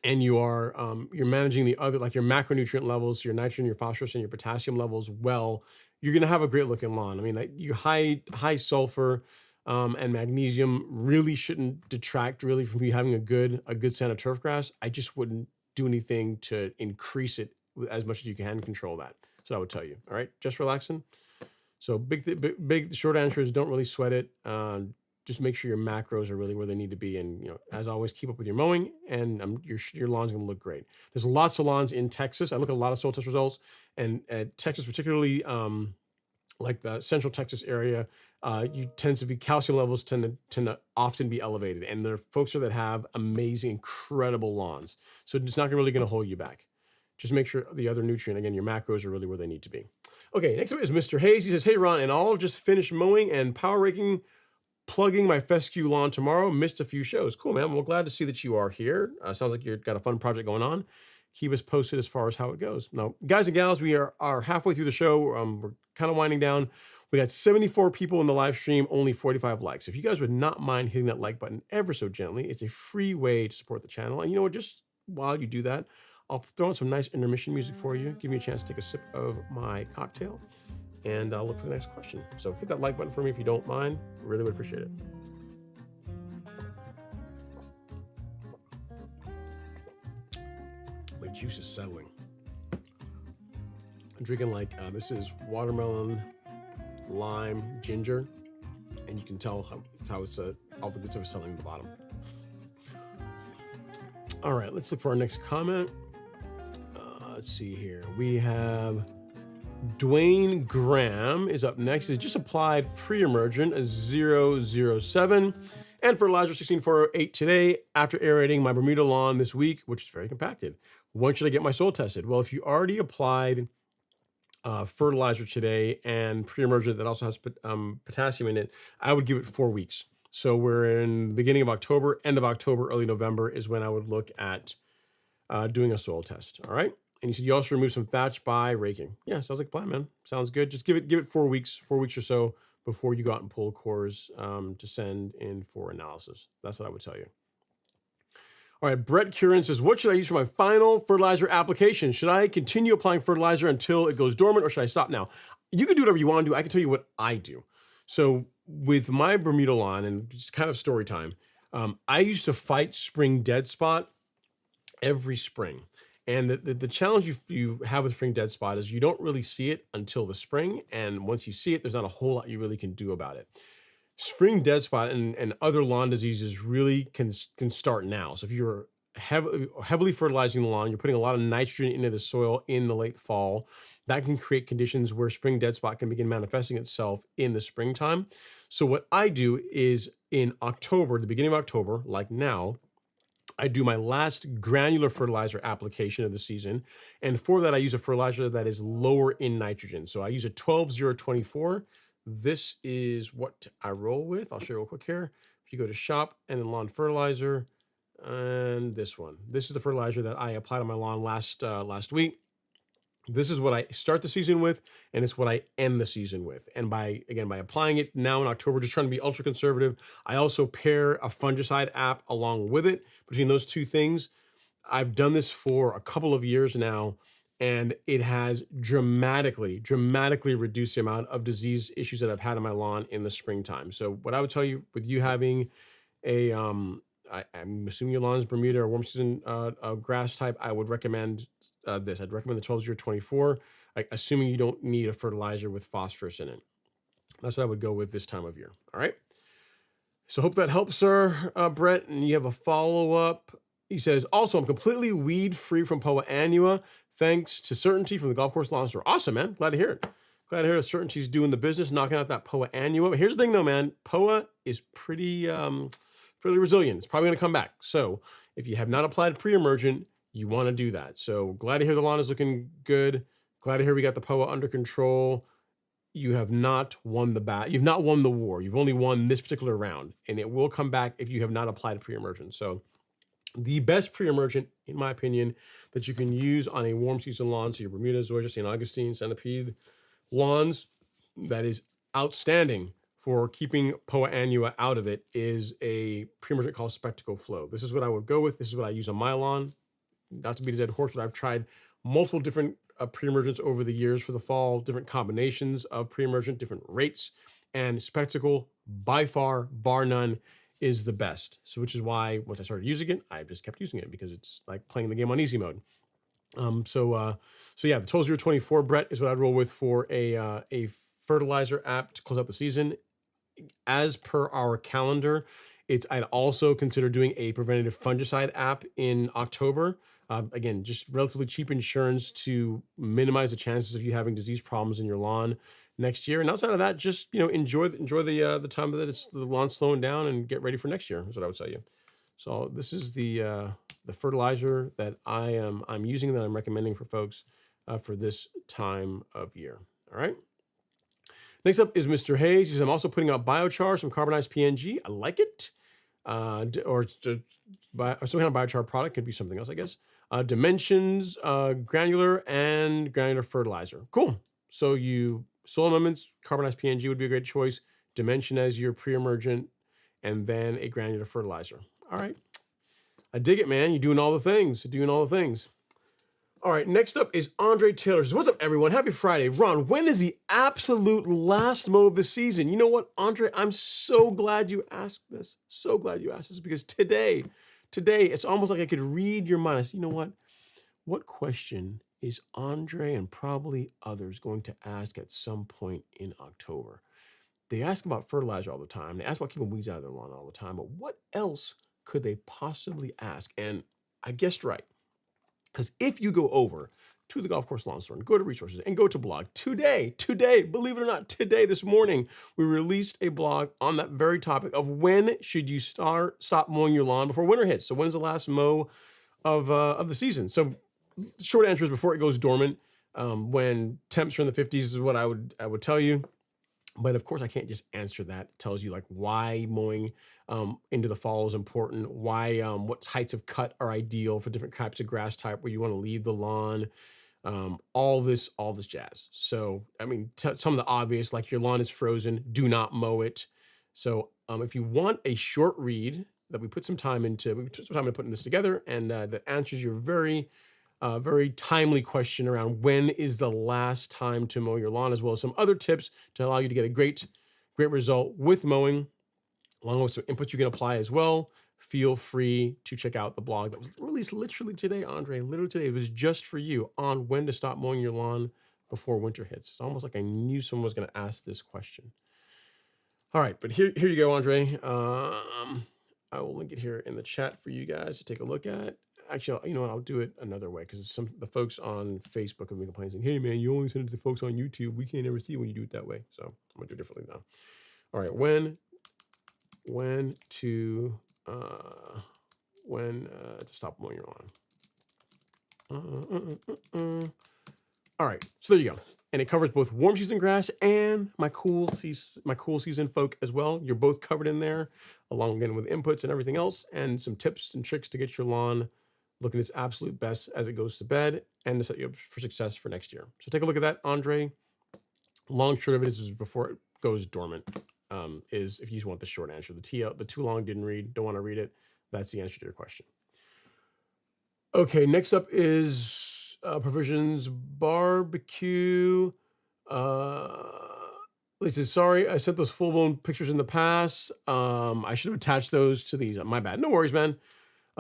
and you're managing the other, like your macronutrient levels, your nitrogen, your phosphorus, and your potassium levels well, you're going to have a great looking lawn. I mean, your high sulfur and magnesium really shouldn't detract really from you having a good stand of turf grass. I just wouldn't do anything to increase it as much as you can control that. So I would tell you. All right, just relaxing. So the short answer is don't really sweat it. Just make sure your macros are really where they need to be. And, as always, keep up with your mowing, and your lawn's going to look great. There's lots of lawns in Texas. I look at a lot of soil test results, and Texas, particularly like the central Texas area, calcium levels tend to often be elevated. And there are folks that have amazing, incredible lawns. So it's not really going to hold you back. Just make sure the other nutrient, again, your macros are really where they need to be. Okay, next up is Mr. Hayes. He says, hey, Ron, and I'll just finish mowing and power raking, plugging my fescue lawn tomorrow. Missed a few shows. Cool, man. Well, glad to see that you are here. Sounds like you've got a fun project going on. Keep us posted as far as how it goes. Now, guys and gals, we are halfway through the show. We're kind of winding down. We got 74 people in the live stream, only 45 likes. If you guys would not mind hitting that like button ever so gently, it's a free way to support the channel. And you know what? Just while you do that, I'll throw in some nice intermission music for you. Give me a chance to take a sip of my cocktail, and I'll look for the next question. So hit that like button for me if you don't mind. Really would appreciate it. My juice is settling. I'm drinking this is watermelon, lime, ginger, and you can tell how it's all the good stuff is settling at the bottom. All right, let's look for our next comment. Let's see here. We have Dwayne Graham is up next. He's just applied pre-emergent 007 and fertilizer 16408 today after aerating my Bermuda lawn this week, which is very compacted. When should I get my soil tested? Well, if you already applied fertilizer today and pre-emergent that also has potassium in it, I would give it 4 weeks. So we're in the beginning of October, end of October, early November is when I would look at doing a soil test. All right. And you said you also remove some thatch by raking. Yeah, sounds like a plan, man. Sounds good. Just give it 4 weeks or so before you go out and pull cores to send in for analysis. That's what I would tell you. All right, Brett Curran says, what should I use for my final fertilizer application? Should I continue applying fertilizer until it goes dormant, or should I stop now? You can do whatever you want to do. I can tell you what I do. So with my Bermuda lawn, and just kind of story time, I used to fight spring dead spot every spring. And the challenge you have with spring dead spot is you don't really see it until the spring. And once you see it, there's not a whole lot you really can do about it. Spring dead spot and other lawn diseases really can start now. So if you're heavily fertilizing the lawn, you're putting a lot of nitrogen into the soil in the late fall, that can create conditions where spring dead spot can begin manifesting itself in the springtime. So what I do is in October, the beginning of October, like now, I do my last granular fertilizer application of the season. And for that, I use a fertilizer that is lower in nitrogen. So I use a 12-0-24. This is what I roll with. I'll show you real quick here. If you go to shop and then lawn fertilizer, and this one. This is the fertilizer that I applied on my lawn last week. This is what I start the season with, and it's what I end the season with. And by applying it now in October, just trying to be ultra conservative, I also pair a fungicide app along with it. Between those two things, I've done this for a couple of years now, and it has dramatically reduced the amount of disease issues that I've had on my lawn in the springtime. So what I would tell you, with you having a I'm assuming your lawn is Bermuda or warm season grass type, I would recommend this. I'd recommend the 12-0-24, assuming you don't need a fertilizer with phosphorus in it. That's what I would go with this time of year. All right. So hope that helps, sir, Brett. And you have a follow-up. He says, also, I'm completely weed-free from Poa annua, thanks to Certainty from the Golf Course Lawn Store. Awesome, man. Glad to hear it. Glad to hear that Certainty's doing the business, knocking out that Poa annua. But here's the thing, though, man. Poa is pretty fairly resilient. It's probably going to come back. So if you have not applied pre-emergent, you want to do that. So glad to hear the lawn is looking good. Glad to hear we got the Poa under control. You have not won the bat. You've not won the war. You've only won this particular round, and it will come back if you have not applied pre-emergent. So the best pre-emergent, in my opinion, that you can use on a warm season lawn, so your Bermuda, Zoysia, St. Augustine, Centipede lawns, that is outstanding for keeping Poa annua out of it, is a pre-emergent called Spectacle Flow. This is what I would go with. This is what I use on my lawn. Not to beat a dead horse, but I've tried multiple different pre-emergents over the years for the fall, different combinations of pre-emergent, different rates, and Spectacle, by far, bar none, is the best. So which is why once I started using it, I just kept using it because it's like playing the game on easy mode. So yeah, the 12-0-24, Brett, is what I'd roll with for a fertilizer app to close out the season. As per our calendar, I'd also consider doing a preventative fungicide app in October. Again, just relatively cheap insurance to minimize the chances of you having disease problems in your lawn next year. And outside of that, just enjoy the time that it's the lawn slowing down and get ready for next year. Is what I would tell you. So this is the fertilizer that I'm using, that I'm recommending for folks for this time of year. All right. Next up is Mr. Hayes. He says, I'm also putting out biochar, some carbonized PNG. I like it. Or some kind of biochar product. Could be something else, I guess. Dimensions, granular, and granular fertilizer. Cool. So soil amendments, carbonized PNG would be a great choice. Dimension as your pre-emergent, and then a granular fertilizer. All right. I dig it, man. You're doing all the things. All right, next up is Andre Taylor. What's up, everyone? Happy Friday. Ron, when is the absolute last mow of the season? You know what, Andre? I'm so glad you asked this. So glad you asked this, because today, it's almost like I could read your mind. I said, you know what? What question is Andre and probably others going to ask at some point in October? They ask about fertilizer all the time. They ask about keeping weeds out of their lawn all the time. But what else could they possibly ask? And I guessed right. Because if you go over to the Golf Course Lawn Store and go to resources and go to blog today, believe it or not, this morning, we released a blog on that very topic of when should you stop mowing your lawn before winter hits. So when is the last mow of the season? So the short answer is before it goes dormant. When temps are in the 50s is what I would tell you. But of course, I can't just answer that. It tells you like why mowing into the fall is important, why what heights of cut are ideal for different types of grass type where you want to leave the lawn, all this jazz. So I mean, some of the obvious, like your lawn is frozen, do not mow it. So if you want a short read that we took some time into putting this together, and that answers your very timely question around when is the last time to mow your lawn, as well as some other tips to allow you to get a great result with mowing, along with some inputs you can apply as well. Feel free to check out the blog that was released literally today, Andre. Literally today. It was just for you on when to stop mowing your lawn before winter hits. It's almost like I knew someone was going to ask this question. All right, but here you go, Andre. I will link it here in the chat for you guys to take a look at. Actually, you know what? I'll do it another way, because the folks on Facebook have been complaining, saying, hey, man, you only send it to the folks on YouTube. We can't ever see it when you do it that way. So I'm going to do it differently now. All right, when to when to stop mowing your lawn. All right, so there you go. And it covers both warm season grass and my cool season folk as well. You're both covered in there, along again with inputs and everything else, and some tips and tricks to get your lawn looking its absolute best as it goes to bed and to set you up for success for next year. So take a look at that, Andre. Long short of it is before it goes dormant. Is if you just want the short answer. The too long didn't read, don't want to read it. That's the answer to your question. Okay, next up is Provisions Barbecue. It says, sorry, I sent those full-blown pictures in the past. I should have attached those to these. My bad. No worries, man.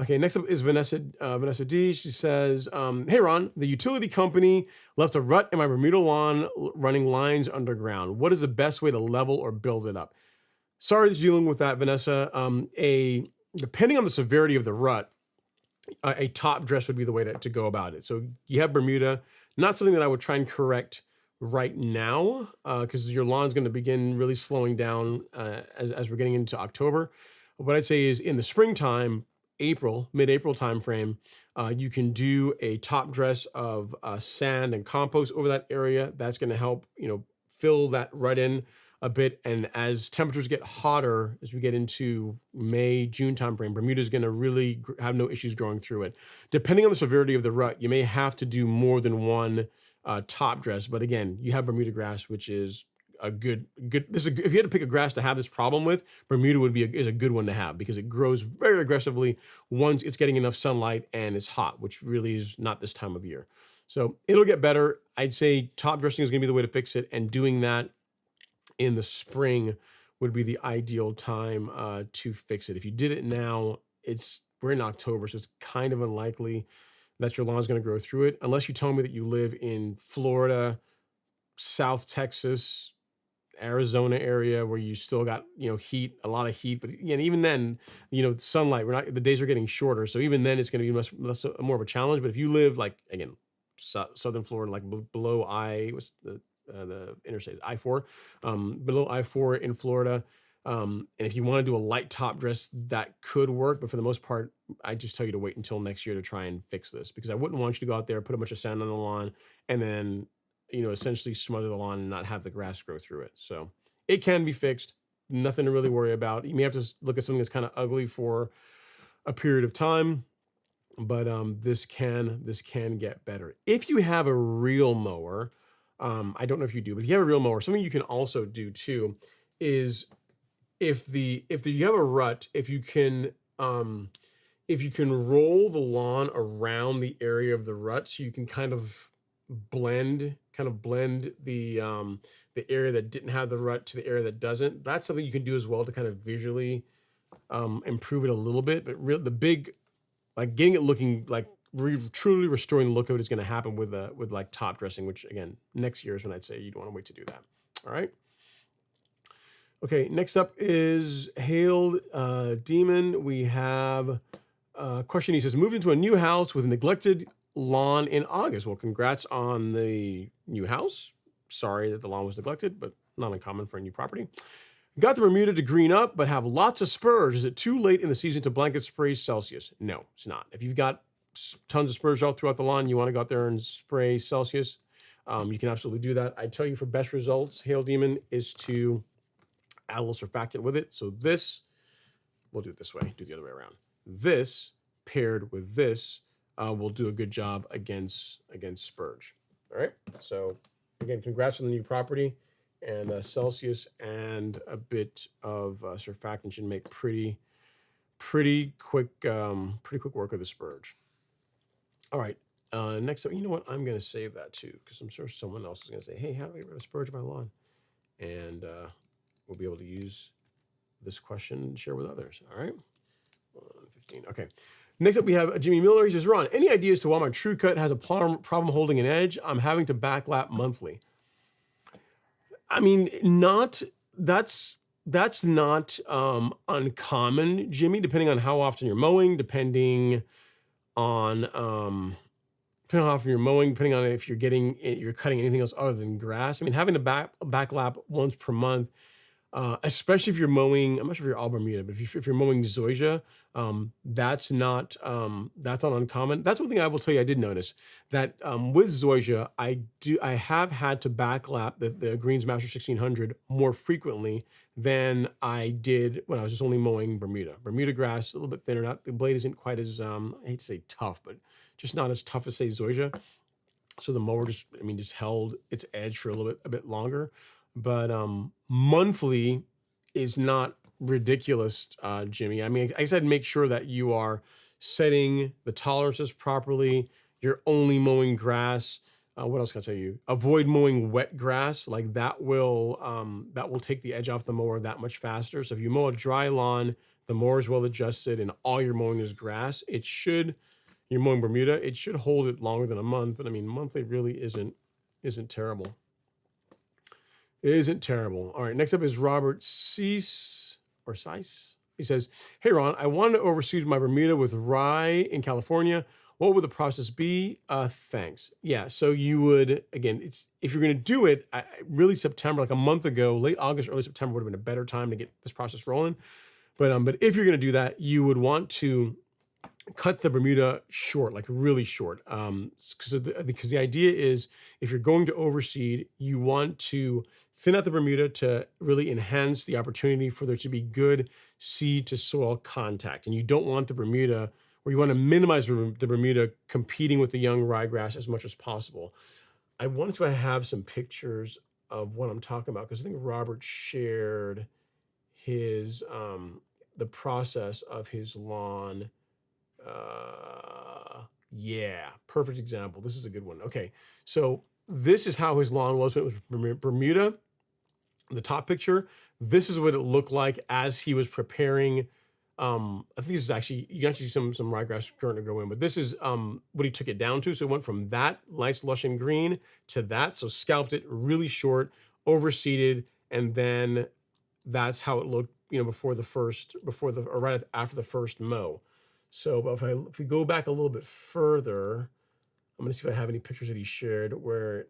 Okay, next up is Vanessa D. She says, hey, Ron, the utility company left a rut in my Bermuda lawn running lines underground. What is the best way to level or build it up? Sorry that you're dealing with that, Vanessa. Depending on the severity of the rut, a top dress would be the way to go about it. So you have Bermuda, not something that I would try and correct right now because your lawn's going to begin really slowing down as we're getting into October. What I'd say is in the springtime, mid-April timeframe, you can do a top dress of sand and compost over that area. That's going to help, fill that rut in a bit. And as temperatures get hotter, as we get into May, June timeframe, Bermuda is going to really have no issues growing through it. Depending on the severity of the rut, you may have to do more than one top dress. But again, you have Bermuda grass, which is if you had to pick a grass to have this problem with, Bermuda is a good one to have because it grows very aggressively once it's getting enough sunlight and it's hot, which really is not this time of year. So it'll get better. I'd say top dressing is going to be the way to fix it, and doing that in the spring would be the ideal time to fix it. If you did it now, we're in October, so it's kind of unlikely that your lawn is going to grow through it, unless you tell me that you live in Florida, South Texas, Arizona area where you still got, heat, a lot of heat, but even then, sunlight, the days are getting shorter. So even then it's going to be much less, more of a challenge. But if you live Southern Florida, like below the interstate, I-4, below I-4 in Florida. And if you want to do a light top dress, that could work. But for the most part, I just tell you to wait until next year to try and fix this, because I wouldn't want you to go out there, put a bunch of sand on the lawn, and then essentially smother the lawn and not have the grass grow through it. So it can be fixed. Nothing to really worry about. You may have to look at something that's kind of ugly for a period of time, but this can get better. If you have a reel mower, I don't know if you do, but if you have a reel mower, something you can also do too is if you have a rut, if you can roll the lawn around the area of the rut, so you can kind of blend the area that didn't have the rut to the area that doesn't. That's something you can do as well to kind of visually improve it a little bit. But the big, like getting it looking like truly restoring the look of it is going to happen with like top dressing, which again, next year is when I'd say you'd want to wait to do that. All right. Okay, next up is Hailed Demon. We have a question. He says, moved into a new house with a neglected lawn in August. Well, congrats on the new house. Sorry that the lawn was neglected, but not uncommon for a new property. Got the Bermuda to green up, but have lots of spurs. Is it too late in the season to blanket spray Celsius? No, it's not. If you've got tons of spurs all throughout the lawn, you want to go out there and spray Celsius, you can absolutely do that. I tell you, for best results, Hail Demon, is to add a little surfactant with it. So we'll do it this way, do it the other way around. This paired with this will do a good job against spurge. All right. So again, congrats on the new property, and Celsius and a bit of surfactant should make pretty quick work of the spurge. All right. Next up, you know what? I'm going to save that too, because I'm sure someone else is going to say, hey, how do I get rid of spurge on my lawn? And we'll be able to use this question and share with others. All right. 15. Okay. Next up, we have Jimmy Miller. He says, Ron, any ideas to why my True Cut has a problem holding an edge? I'm having to backlap monthly. I mean, that's not uncommon, Jimmy, depending on how often you're mowing, depending on if you're cutting anything else other than grass. I mean, having to backlap once per month, especially if you're mowing. I'm not sure if you're all Bermuda, but if you're mowing zoysia, that's not uncommon. That's one thing I will tell you. I did notice that with zoysia, I have had to backlap the Greens Master 1600 more frequently than I did when I was just only mowing Bermuda. Bermuda grass, a little bit thinner. Not the blade isn't quite as I hate to say tough, but just not as tough as say zoysia. So the mower just held its edge for a bit longer. But monthly is not ridiculous, Jimmy. I mean, I said make sure that you are setting the tolerances properly. You're only mowing grass. What else can I tell you? Avoid mowing wet grass. Like that will take the edge off the mower that much faster. So if you mow a dry lawn, the mower is well adjusted, and all you're mowing is grass, you're mowing Bermuda, it should hold it longer than a month. But I mean, monthly really isn't terrible. It isn't terrible. All right, next up is Robert Cease or Sice. He says, "Hey Ron, I wanted to overseed my Bermuda with rye in California. What would the process be? Thanks." Yeah, so you would, again, if you're going to do it, really September, like a month ago, late August, early September would have been a better time to get this process rolling. But if you're going to do that, you would want to cut the Bermuda short, like really short. Because the idea is if you're going to overseed, you want to thin out the Bermuda to really enhance the opportunity for there to be good seed to soil contact. And you don't want the Bermuda, or you want to minimize the Bermuda competing with the young ryegrass as much as possible. I wanted to have some pictures of what I'm talking about, because I think Robert shared his the process of his lawn. Yeah, perfect example. This is a good one. Okay, so this is how his lawn was when it was Bermuda. The top picture, this is what it looked like as he was preparing. I think this is actually, you can actually see some ryegrass starting to grow in, but this is what he took it down to. So it went from that nice lush and green to that. So scalped it really short, overseeded, and then that's how it looked, before or right after the first mow. So if we go back a little bit further, I'm gonna see if I have any pictures that he shared where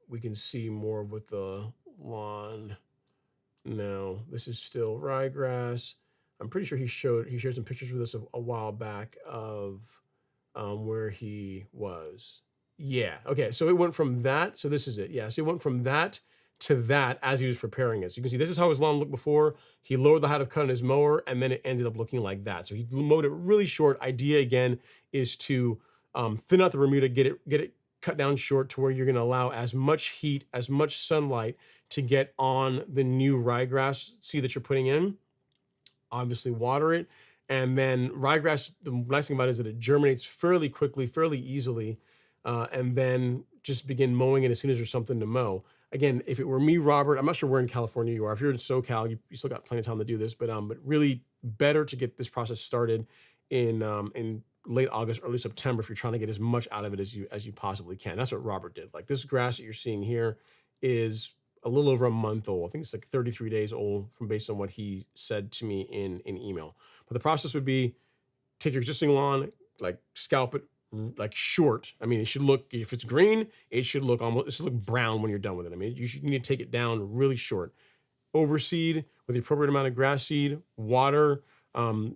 we can see more of what the lawn. No, this is still ryegrass. I'm pretty sure he shared some pictures with us a while back of where he was. Yeah, okay, so it went from that, so this is it. Yeah, so it went from that to that as he was preparing it. So you can see this is how his lawn looked before. He lowered the height of cut on his mower, and then it ended up looking like that. So he mowed it really short. Idea again is to thin out the Bermuda, get it cut down short to where you're going to allow as much heat, as much sunlight to get on the new ryegrass seed that you're putting in. Obviously water it. And then ryegrass, the nice thing about it is that it germinates fairly quickly, fairly easily, and then just begin mowing it as soon as there's something to mow. Again, if it were me, Robert, I'm not sure where in California you are. If you're in SoCal, you still got plenty of time to do this, but really better to get this process started in late August, early September if you're trying to get as much out of it as you possibly can. That's what Robert did. Like this grass that you're seeing here is a little over a month old. I think it's like 33 days old based on what he said to me in email. But the process would be take your existing lawn, like scalp it like short. I mean, it should look, if it's green, it should look brown when you're done with it. I mean, you need to take it down really short. Overseed with the appropriate amount of grass seed, water. I'm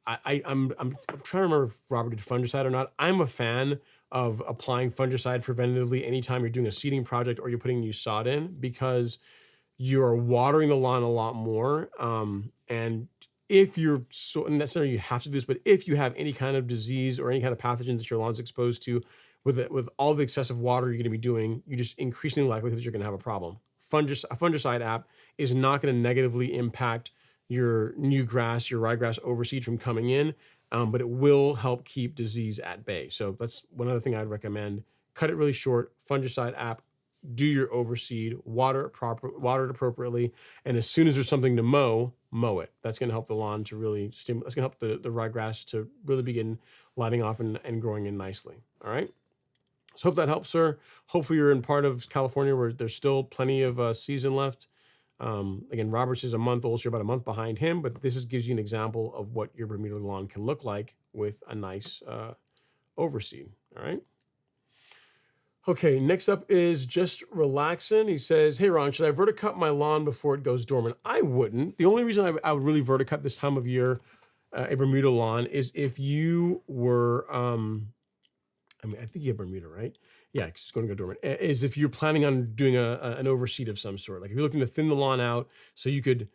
trying to remember if Robert did fungicide or not. I'm a fan of applying fungicide preventatively anytime you're doing a seeding project or you're putting new sod in, because you're watering the lawn a lot more. And if you're so necessarily you have to do this, but if you have any kind of disease or any kind of pathogens that your lawn's exposed to, with all the excessive water you're going to be doing, you're just increasing the likelihood that you're going to have a problem. A fungicide app is not going to negatively impact your new grass, your ryegrass overseed from coming in, but it will help keep disease at bay. So that's one other thing I'd recommend. Cut it really short, fungicide app, do your overseed, water it appropriately, and as soon as there's something to mow it. That's going to help the lawn to really stimulate. That's going to help the ryegrass to really begin lighting off and growing in nicely. All right. So hope that helps, sir. Hopefully you're in part of California where there's still plenty of season left. Again, Roberts is a month old, so you're about a month behind him, but this gives you an example of what your Bermuda lawn can look like with a nice overseed. All right. Okay, next up is just relaxing. He says, "Hey Ron, should I verticut my lawn before it goes dormant?" I wouldn't. The only reason I would really verticut this time of year, a Bermuda lawn, is if you were, I mean, I think you have Bermuda, right? Yeah, 'cause it's going to go dormant. Is if you're planning on doing an overseed of some sort, like if you're looking to thin the lawn out, so you could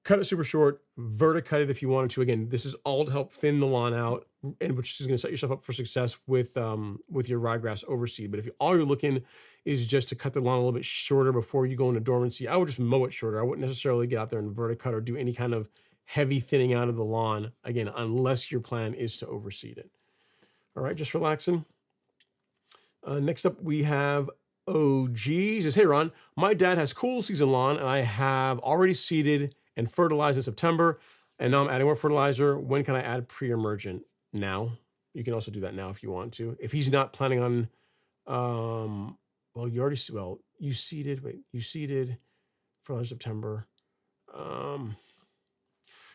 cut it super short, verticut it if you wanted to. Again, this is all to help thin the lawn out, and which is going to set yourself up for success with your ryegrass overseed. But if all you're looking is just to cut the lawn a little bit shorter before you go into dormancy, I would just mow it shorter. I wouldn't necessarily get out there and verticut or do any kind of heavy thinning out of the lawn again, unless your plan is to overseed it. All right, just relaxing. Next up, we have OG. He says, "Hey, Ron, my dad has cool season lawn, and I have already seeded and fertilized in September, and now I'm adding more fertilizer. When can I add pre-emergent?" Now. You can also do that now if you want to. If he's not planning on, well, you seeded, you seeded fertilizer September. Um,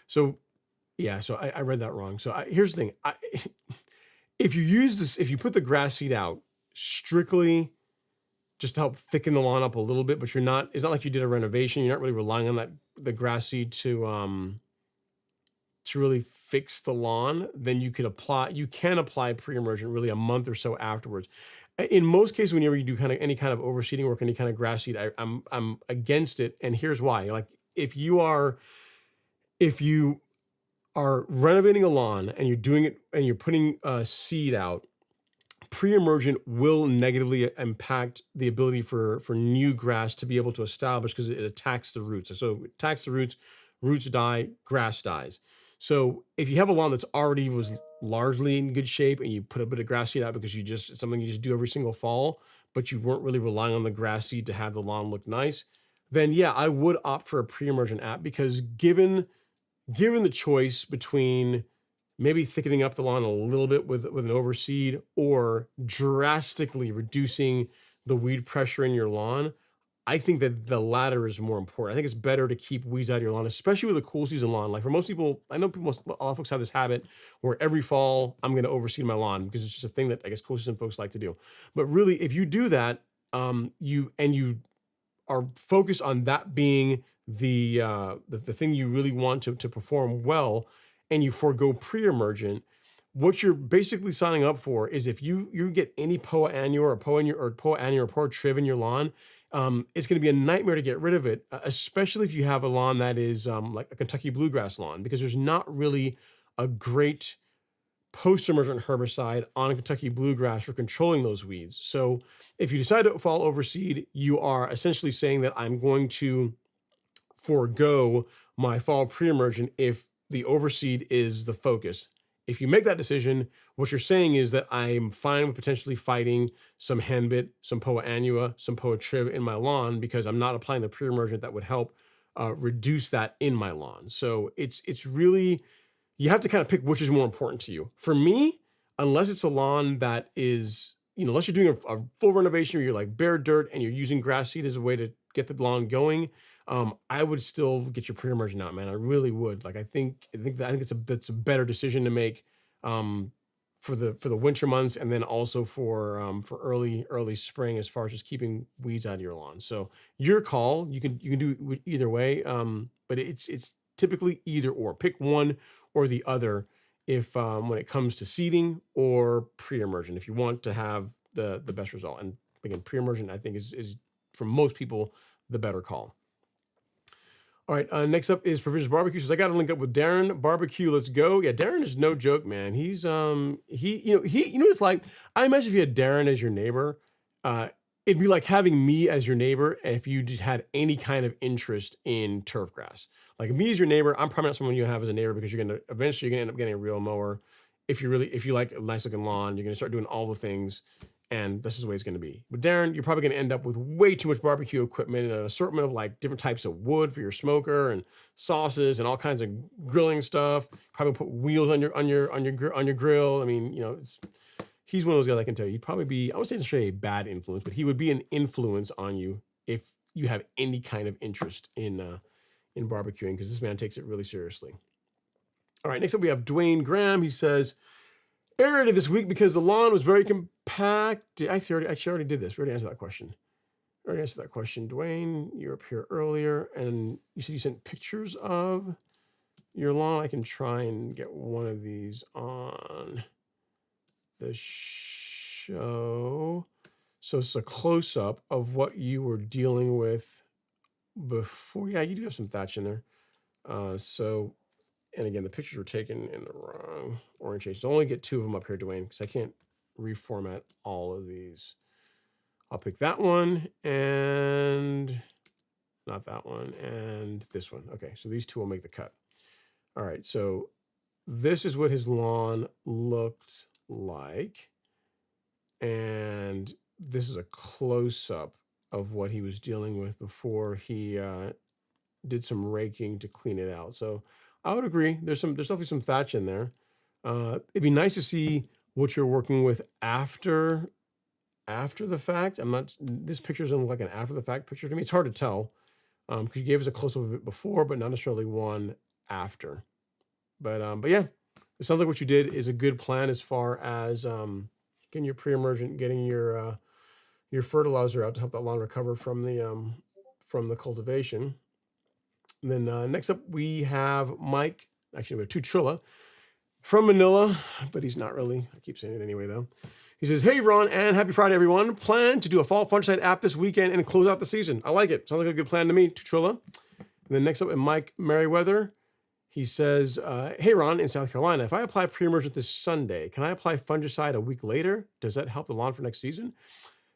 so, yeah, so I read that wrong. So here's the thing. If you use this, if you put the grass seed out strictly just to help thicken the lawn up a little bit, but it's not like you did a renovation. You're not really relying on the grass seed to really fix the lawn, then you can apply pre-emergent really a month or so afterwards. In most cases, whenever you do any kind of overseeding work, any kind of grass seed, I'm against it. And here's why. Like if you are renovating a lawn and you're doing it and you're putting seed out, pre-emergent will negatively impact the ability for new grass to be able to establish because it attacks the roots. So it attacks the roots die, grass dies. So if you have a lawn that's already was largely in good shape and you put a bit of grass seed out because it's something you just do every single fall, but you weren't really relying on the grass seed to have the lawn look nice, then yeah, I would opt for a pre-emergent app because given the choice between maybe thickening up the lawn a little bit with an overseed or drastically reducing the weed pressure in your lawn, I think that the latter is more important. I think it's better to keep weeds out of your lawn, especially with a cool season lawn. Like for most people, I know a lot of folks have this habit where every fall I'm going to overseed my lawn because it's just a thing that I guess cool season folks like to do. But really, if you do that, you are focused on that being the thing you really want to perform well, and you forego pre-emergent, what you're basically signing up for is if you get any POA annua or POA annua or POA triv in your lawn, it's going to be a nightmare to get rid of it, especially if you have a lawn that is like a Kentucky bluegrass lawn, because there's not really a great post-emergent herbicide on Kentucky bluegrass for controlling those weeds. So if you decide to fall overseed, you are essentially saying that I'm going to forego my fall pre-emergent if the overseed is the focus. If you make that decision, what you're saying is that I'm fine with potentially fighting some henbit, some POA annua, some POA triv in my lawn because I'm not applying the pre-emergent that would help reduce that in my lawn. So it's really, you have to kind of pick which is more important to you. For me, unless it's a lawn that is, unless you're doing a full renovation where you're like bare dirt and you're using grass seed as a way to get the lawn going, I would still get your pre-emergent out, man. I really would. Like, I think that's a better decision to make for the winter months, and then also for early spring as far as just keeping weeds out of your lawn. So your call. You can do it either way, but it's typically either or. Pick one or the other if when it comes to seeding or pre-emergent, if you want to have the best result. And again, pre-emergent I think is for most people the better call. All right, next up is Provisions Barbecue. Says, I got to link up with Darren Barbecue. Let's go. Yeah, Darren is no joke, man. He's he it's like, I imagine if you had Darren as your neighbor, it'd be like having me as your neighbor if you just had any kind of interest in turf grass. Like me as your neighbor, I'm probably not someone you have as a neighbor because eventually you're gonna end up getting a real mower. If you like a nice looking lawn, you're gonna start doing all the things. And this is the way it's going to be. With Darren, you're probably going to end up with way too much barbecue equipment and an assortment of like different types of wood for your smoker and sauces and all kinds of grilling stuff. Probably put wheels on your grill. I mean, he's one of those guys I can tell you. He'd probably be, I would say it's a bad influence, but he would be an influence on you if you have any kind of interest in barbecuing, because this man takes it really seriously. All right, next up we have Dwayne Graham. He says, aerated this week because the lawn was very compact. I already did this. We already answered that question. Dwayne, you're up here earlier, and you said you sent pictures of your lawn. I can try and get one of these on the show. So it's a close-up of what you were dealing with before. Yeah, you do have some thatch in there. And again, the pictures were taken in the wrong orientation. So only get 2 of them up here, Dwayne, because I can't reformat all of these. I'll pick that one and not that one and this one. Okay, so these 2 will make the cut. All right, so this is what his lawn looked like. And this is a close-up of what he was dealing with before he did some raking to clean it out. So I would agree. There's definitely some thatch in there. It'd be nice to see what you're working with after the fact. This picture doesn't look like an after the fact picture to me. It's hard to tell because you gave us a close-up of it before, but not necessarily one after. But yeah, it sounds like what you did is a good plan as far as getting your pre-emergent, getting your fertilizer out to help that lawn recover from the cultivation. And then next up we have Mike. Actually, we have Trilla from Manila, but he's not really. I keep saying it anyway though. He says, "Hey Ron, and happy Friday, everyone. Plan to do a fall fungicide app this weekend and close out the season. I like it. Sounds like a good plan to me, Trilla." And then next up, Mike Merriweather. He says, "Hey Ron, in South Carolina, if I apply pre-emergent this Sunday, can I apply fungicide a week later? Does that help the lawn for next season?"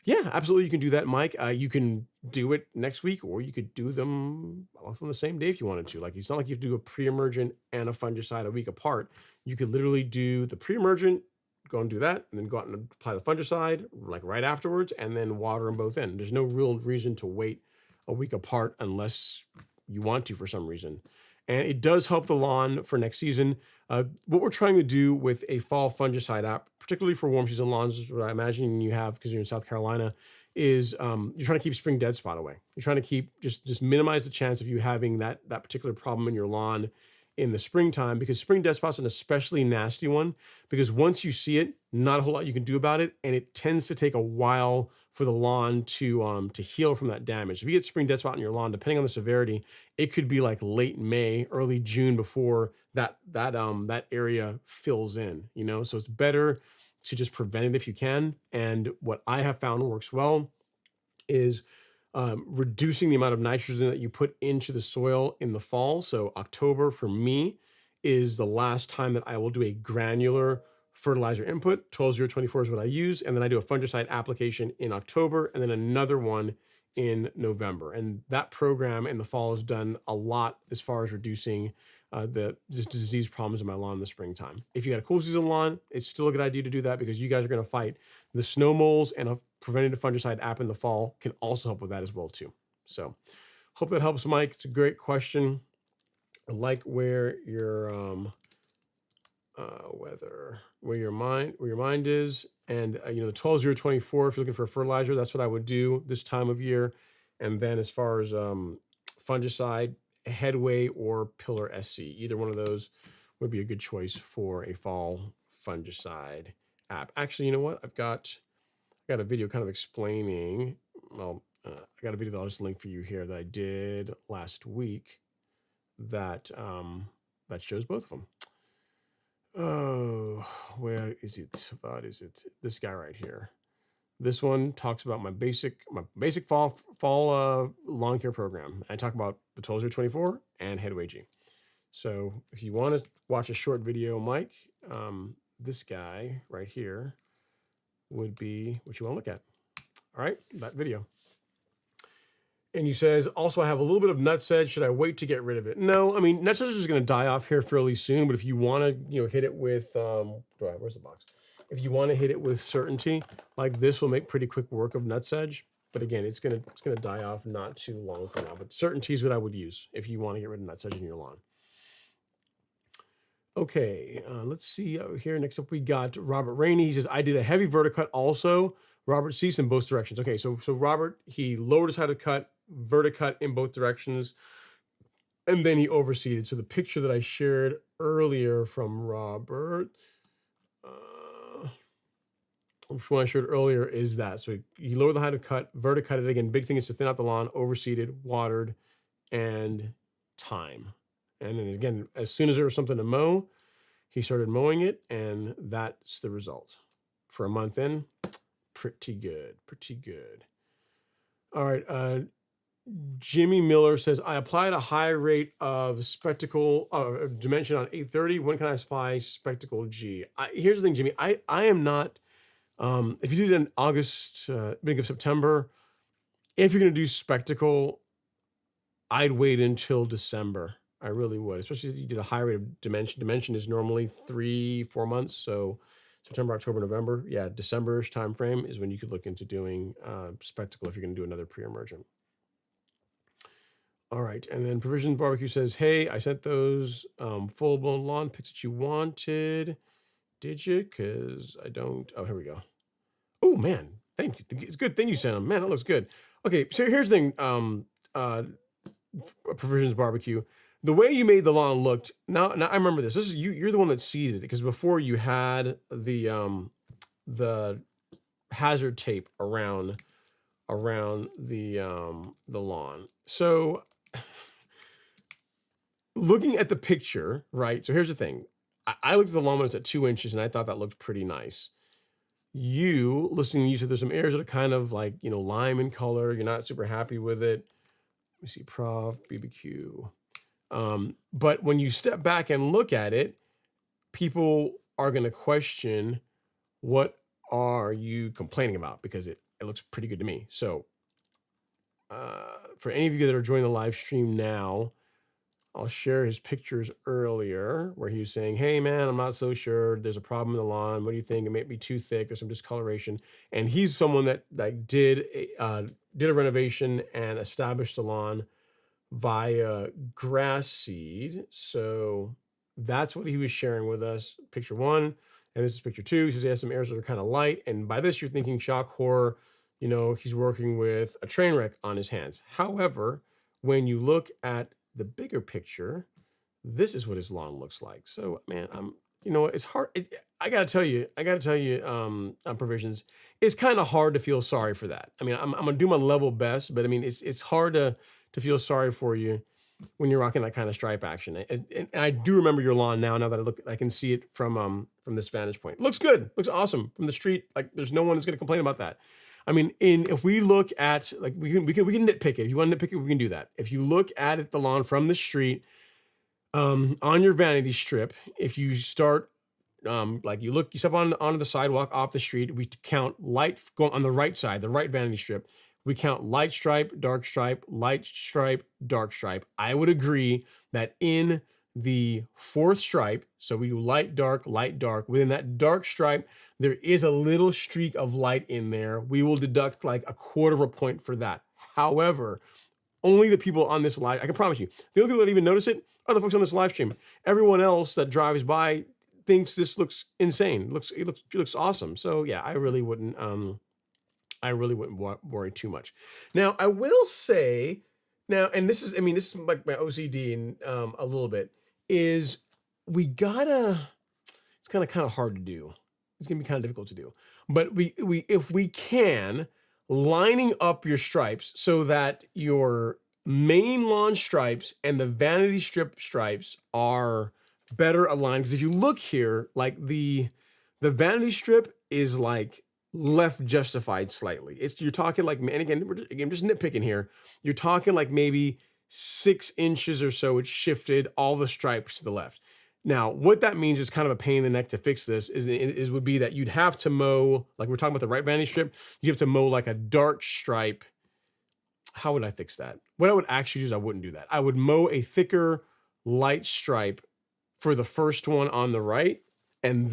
Yeah, absolutely. You can do that, Mike. You can do it next week, or you could do them also on the same day if you wanted to. Like, it's not like you have to do a pre-emergent and a fungicide a week apart. You could literally do the pre-emergent, go and do that, and then go out and apply the fungicide like right afterwards, and then water them both in. There's no real reason to wait a week apart unless you want to for some reason. And it does help the lawn for next season. What we're trying to do with a fall fungicide app, particularly for warm season lawns, is what I imagine you have because you're in South Carolina, is you're trying to keep spring dead spot away. You're trying to keep just minimize the chance of you having that particular problem in your lawn in the springtime, because spring dead spot's an especially nasty one, because once you see it, not a whole lot you can do about it, and it tends to take a while for the lawn to heal from that damage. If you get spring dead spot in your lawn, depending on the severity, it could be like late May, early June before that area fills in, you know? So it's better to just prevent it if you can. And what I have found works well is reducing the amount of nitrogen that you put into the soil in the fall. So October for me is the last time that I will do a granular fertilizer input. 12024 is what I use. And then I do a fungicide application in October and then another one in November. And that program in the fall has done a lot as far as reducing the disease problems in my lawn in the springtime. If you got a cool season lawn, it's still a good idea to do that because you guys are going to fight the snow moles, and a preventative fungicide app in the fall can also help with that as well too. So hope that helps, Mike. It's a great question. I like where your where your mind is, and you know, the 12024, if you're looking for a fertilizer, that's what I would do this time of year. And then as far as fungicide, Headway or Pillar SC, either one of those would be a good choice for a fall fungicide app. Actually, you know what? I got a video kind of explaining. Well, I got a video that I'll just link for you here that I did last week that that shows both of them. Oh, where is it? What is it? This guy right here. This one talks about my basic fall lawn care program. I talk about the 12024 and Headway G. So if you want to watch a short video, Mike, this guy right here would be what you want to look at. All right, that video. And he says, also, I have a little bit of nutsedge. Should I wait to get rid of it? No, I mean, nutsedge is going to die off here fairly soon. But if you want to, you know, hit it with, where's the box? If you want to hit it with certainty, like this will make pretty quick work of nutsedge. But again, it's gonna die off not too long from now. But certainty is what I would use if you want to get rid of nutsedge in your lawn. Okay, let's see over here. Next up, we got Robert Rainey. He says, I did a heavy verticut also. Robert ceased in both directions. Okay, so Robert, he lowered his height of cut, verticut in both directions, and then he overseeded. So the picture that I shared earlier from Robert, which one I showed earlier is that. So you lower the height of cut, verticut it again. Big thing is to thin out the lawn, overseeded, watered, and time. And then again, as soon as there was something to mow, he started mowing it, and that's the result. For a month in, pretty good, pretty good. All right, Jimmy Miller says, I applied a high rate of spectacle dimension on 830. When can I apply spectacle G? Here's the thing, Jimmy. I am not, if you did it in August, beginning of September, if you're going to do spectacle, I'd wait until December. I really would, especially if you did a high rate of dimension. Dimension is normally 3-4 months. So September, October, November. Yeah, December-ish time frame is when you could look into doing spectacle if you're going to do another pre-emergent. All right, and then Provisions Barbecue says, hey, I sent those full-blown lawn pics that you wanted. Did you? Because I don't. Oh, here we go. Oh, man. Thank you. It's a good thing you sent them. Man, that looks good. Okay, so here's the thing. Provisions Barbecue. The way you made the lawn looked, now I remember this. This is you're the one that seeded it, because before you had the hazard tape around the lawn. So looking at the picture, right? So here's the thing. I looked at the lawn when it's at 2 inches, and I thought that looked pretty nice. You listening, you said there's some areas that are kind of like, lime in color. You're not super happy with it. Let me see, Prof, BBQ. But when you step back and look at it, people are going to question, what are you complaining about? Because it looks pretty good to me. So for any of you that are joining the live stream now, I'll share his pictures earlier where he was saying, hey man, I'm not so sure. There's a problem in the lawn. What do you think? It may be too thick. There's some discoloration. And he's someone that did a renovation and established the lawn via grass seed. So that's what he was sharing with us. Picture 1, and this is picture 2. He says he has some areas that are kind of light. And by this, you're thinking shock horror, he's working with a train wreck on his hands. However, when you look at the bigger picture, this is what his lawn looks like. So, man, it's hard. I gotta tell you, on Provisions, it's kind of hard to feel sorry for that. I mean, I'm gonna do my level best, but I mean, it's hard to feel sorry for you when you're rocking that kind of stripe action. And I do remember your lawn now that I can see it from this vantage point. It looks good, looks awesome from the street. Like, there's no one that's gonna complain about that. I mean, if we look at, like, we can nitpick it. If you want to nitpick it, we can do that. If you look at it, the lawn from the street, on your vanity strip, if you start, like you step onto the sidewalk off the street, we count light going on the right side, the right vanity strip. We count light stripe, dark stripe, light stripe, dark stripe. I would agree that in the 4th stripe, so we do light, dark, within that dark stripe, there is a little streak of light in there. We will deduct like 1/4 of a point for that. However, only the people on this live, I can promise you, the only people that even notice it are the folks on this live stream. Everyone else that drives by thinks this looks insane. It looks awesome. So yeah, I really wouldn't worry too much. Now, I will say, and this is like my OCD and a little bit, is it's kind of hard to do. It's gonna be kind of difficult to do. But if we can, lining up your stripes so that your main lawn stripes and the vanity strip stripes are better aligned. Because if you look here, like the vanity strip is like left justified slightly. You're talking like, and again, I'm just nitpicking here. You're talking like maybe 6 inches or so. It's shifted all the stripes to the left. Now, what that means is kind of a pain in the neck to fix this would be that you'd have to mow, like we're talking about the right vanity strip, you have to mow like a dark stripe. How would I fix that? What I would actually do is I wouldn't do that. I would mow a thicker light stripe for the first one on the right, and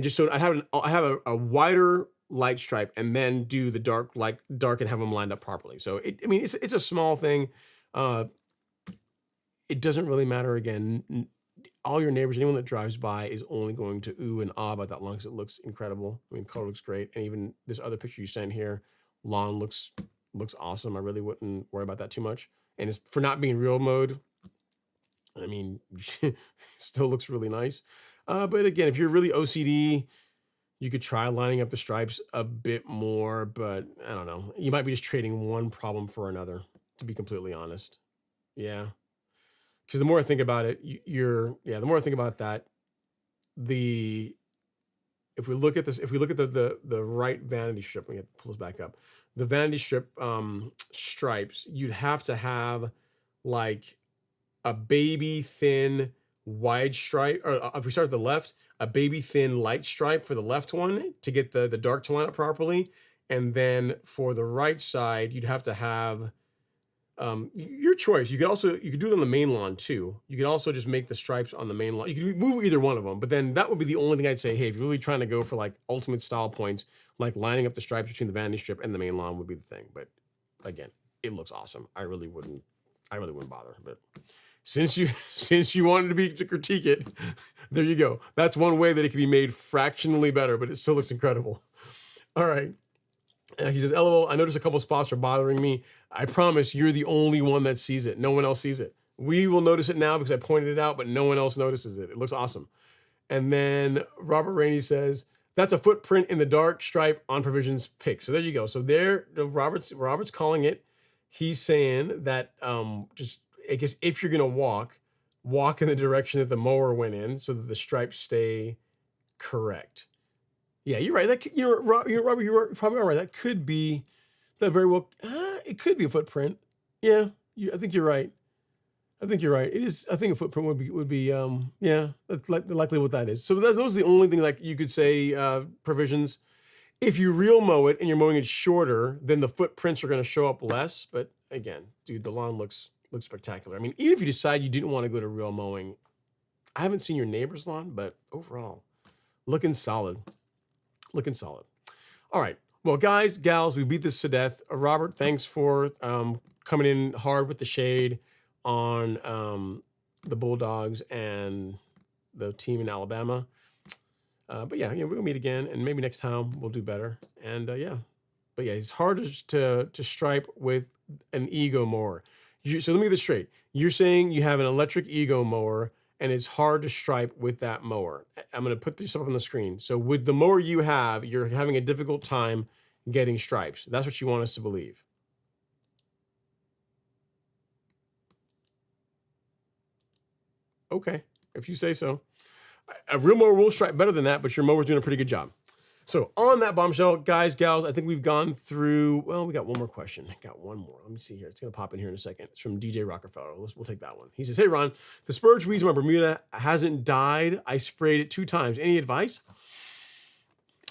just so I have a wider light stripe, and then do the dark and have them lined up properly. So it's a small thing. It doesn't really matter. Again, all your neighbors, anyone that drives by is only going to ooh and ah about that lawn because it looks incredible. I mean, color looks great. And even this other picture you sent here, lawn looks awesome. I really wouldn't worry about that too much. And it's for not being real mode. I mean, still looks really nice. But again, if you're really OCD, You could try lining up the stripes a bit more, but I don't know. You might be just trading one problem for another, to be completely honest. Yeah. Because the more I think about it, the more I think about that, the if we look at this, if we look at the right vanity strip, let me pull this back up. The vanity strip stripes, you'd have to have like a baby thin wide stripe, or if we start at the left, a baby thin light stripe for the left one to get the dark to line up properly. And then for the right side, you'd have to have your choice. You could do it on the main lawn too. You could also just make the stripes on the main lawn. You could move either one of them, but then that would be the only thing I'd say, hey, if you're really trying to go for like ultimate style points, like lining up the stripes between the vanity strip and the main lawn would be the thing. But again, it looks awesome. I really wouldn't bother. But since you wanted to critique it, there you go. That's one way that it can be made fractionally better, but it still looks incredible. All right. He says, LOL, I noticed a couple spots are bothering me. I promise you're the only one that sees it. No one else sees it. We will notice it now because I pointed it out, but no one else notices it. It looks awesome. And then Robert Rainey says, that's a footprint in the dark stripe on Provision's pick. So there you go. So there, Robert's calling it. He's saying that just, I guess, if you're going to walk in the direction that the mower went in so that the stripes stay correct. Yeah, you're right. Robert, you're probably all right. That could be that very well. It could be a footprint. Yeah, I think you're right. It is. I think a footprint would be. Yeah, that's likely what that is. So those are the only things like you could say provisions. If you real mow it and you're mowing it shorter, then the footprints are going to show up less. But again, dude, the lawn looks spectacular. I mean, even if you decide you didn't want to go to real mowing, I haven't seen your neighbor's lawn, but overall, looking solid. All right. Well, guys, gals, we beat this to death. Robert, thanks for coming in hard with the shade on the Bulldogs and the team in Alabama. But yeah, we'll meet again, and maybe next time we'll do better. And but yeah, it's hard to stripe with an ego mower. So let me get this straight. You're saying you have an electric ego mower, and it's hard to stripe with that mower. I'm going to put this up on the screen. So with the mower you have, you're having a difficult time getting stripes. That's what you want us to believe. Okay, if you say so. A real mower will stripe better than that, but your mower's doing a pretty good job. So on that bombshell, guys, gals, I think we've gone through, well, we got one more question. I got one more. Let me see here. It's going to pop in here in a second. It's from DJ Rockefeller. We'll take that one. He says, hey, Ron, the spurge weeds in my Bermuda hasn't died. I sprayed it 2 times. Any advice?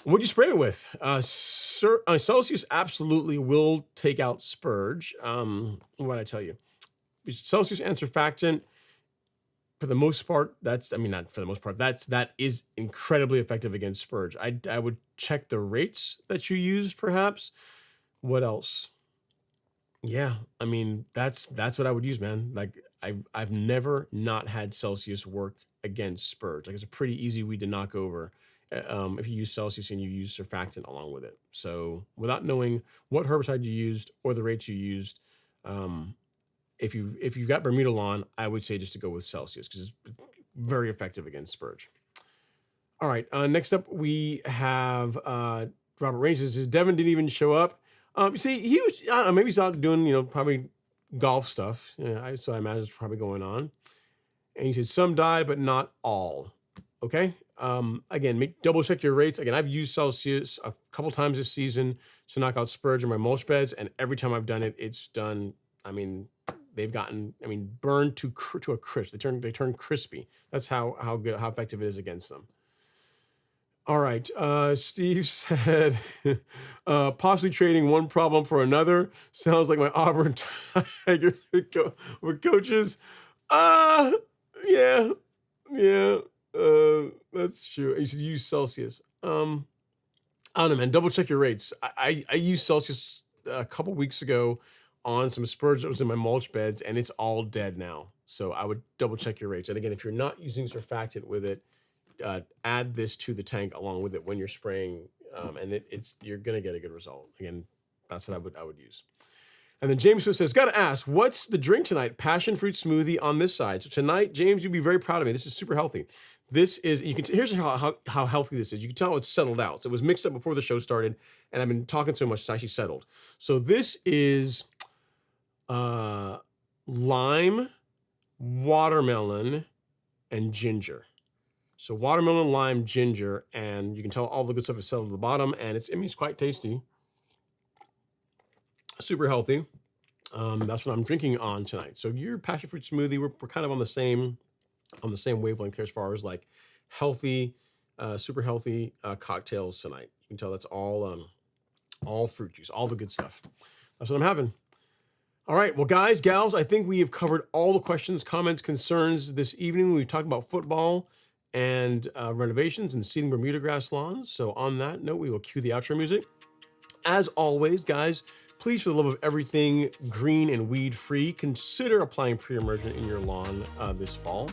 What'd you spray it with? Celsius absolutely will take out spurge. What did I tell you? Celsius and surfactant, for the most part, that is incredibly effective against spurge. I would check the rates that you use, perhaps. What else? Yeah, I mean, that's what I would use, man. Like I've never not had Celsius work against spurge. Like it's a pretty easy weed to knock over if you use Celsius and you use surfactant along with it. So without knowing what herbicide you used or the rates you used, if you've got Bermuda lawn, I would say just to go with Celsius because it's very effective against spurge. All right, next up we have Robert Raines. Says Devin didn't even show up. See, he was, I don't know, maybe he's out doing, probably golf stuff. So I imagine it's probably going on. And he said some died, but not all. Okay. Again, double check your rates. Again, I've used Celsius a couple times this season to knock out spurge in my mulch beds, and every time I've done it, it's done. I mean, they've gotten, burned to a crisp. They turn crispy. That's how effective it is against them. All right. Steve said, possibly trading one problem for another. Sounds like my Auburn Tiger with coaches. Yeah. That's true. You should use Celsius. I don't know, man. Double check your rates. I used Celsius a couple weeks ago on some spurge that was in my mulch beds, and it's all dead now. So I would double check your rates. And again, if you're not using surfactant with it, add this to the tank along with it when you're spraying, and you're gonna get a good result. Again, that's what I would use. And then James Smith says, gotta ask, what's the drink tonight? Passion fruit smoothie on this side. So tonight, James, you'd be very proud of me. This is super healthy. This is, you can, here's how healthy this is. You can tell it's settled out. So it was mixed up before the show started, and I've been talking so much, it's actually settled. So this is lime, watermelon, and ginger. So watermelon, lime, ginger, and you can tell all the good stuff is settled at the bottom, and it's quite tasty. Super healthy. That's what I'm drinking on tonight. So your passion fruit smoothie, we're kind of on the same wavelength here as far as like healthy, super healthy cocktails tonight. You can tell that's all fruit juice, all the good stuff. That's what I'm having. All right, well, guys, gals, I think we have covered all the questions, comments, concerns this evening. We've talked about football and renovations and seeding Bermuda grass lawns. So on that note, we will cue the outro music. As always, guys, please, for the love of everything green and weed-free, consider applying pre-emergent in your lawn this fall.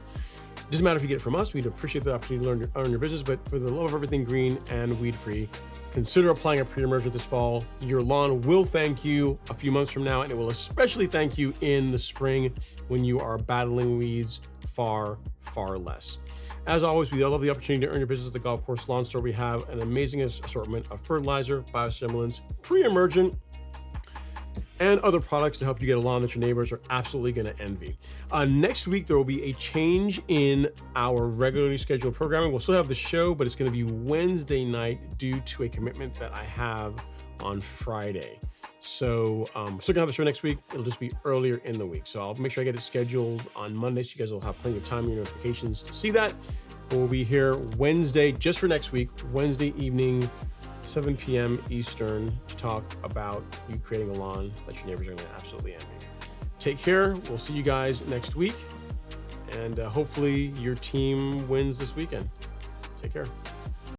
It doesn't matter if you get it from us. We'd appreciate the opportunity to learn your business, but for the love of everything green and weed-free, consider applying a pre-emergent this fall. Your lawn will thank you a few months from now, and it will especially thank you in the spring when you are battling weeds far, far less. As always, we love the opportunity to earn your business at the Golf Course Lawn Store. We have an amazing assortment of fertilizer, biostimulants, pre-emergent, and other products to help you get a lawn that your neighbors are absolutely going to envy. Next week, there will be a change in our regularly scheduled programming. We'll still have the show, but it's going to be Wednesday night due to a commitment that I have on Friday. So we're still going to have the show next week. It'll just be earlier in the week. So I'll make sure I get it scheduled on Monday so you guys will have plenty of time in your notifications to see that. We'll be here Wednesday, just for next week, Wednesday evening, 7 p.m. Eastern, to talk about you creating a lawn that your neighbors are going to absolutely envy. Take care. We'll see you guys next week. And hopefully your team wins this weekend. Take care.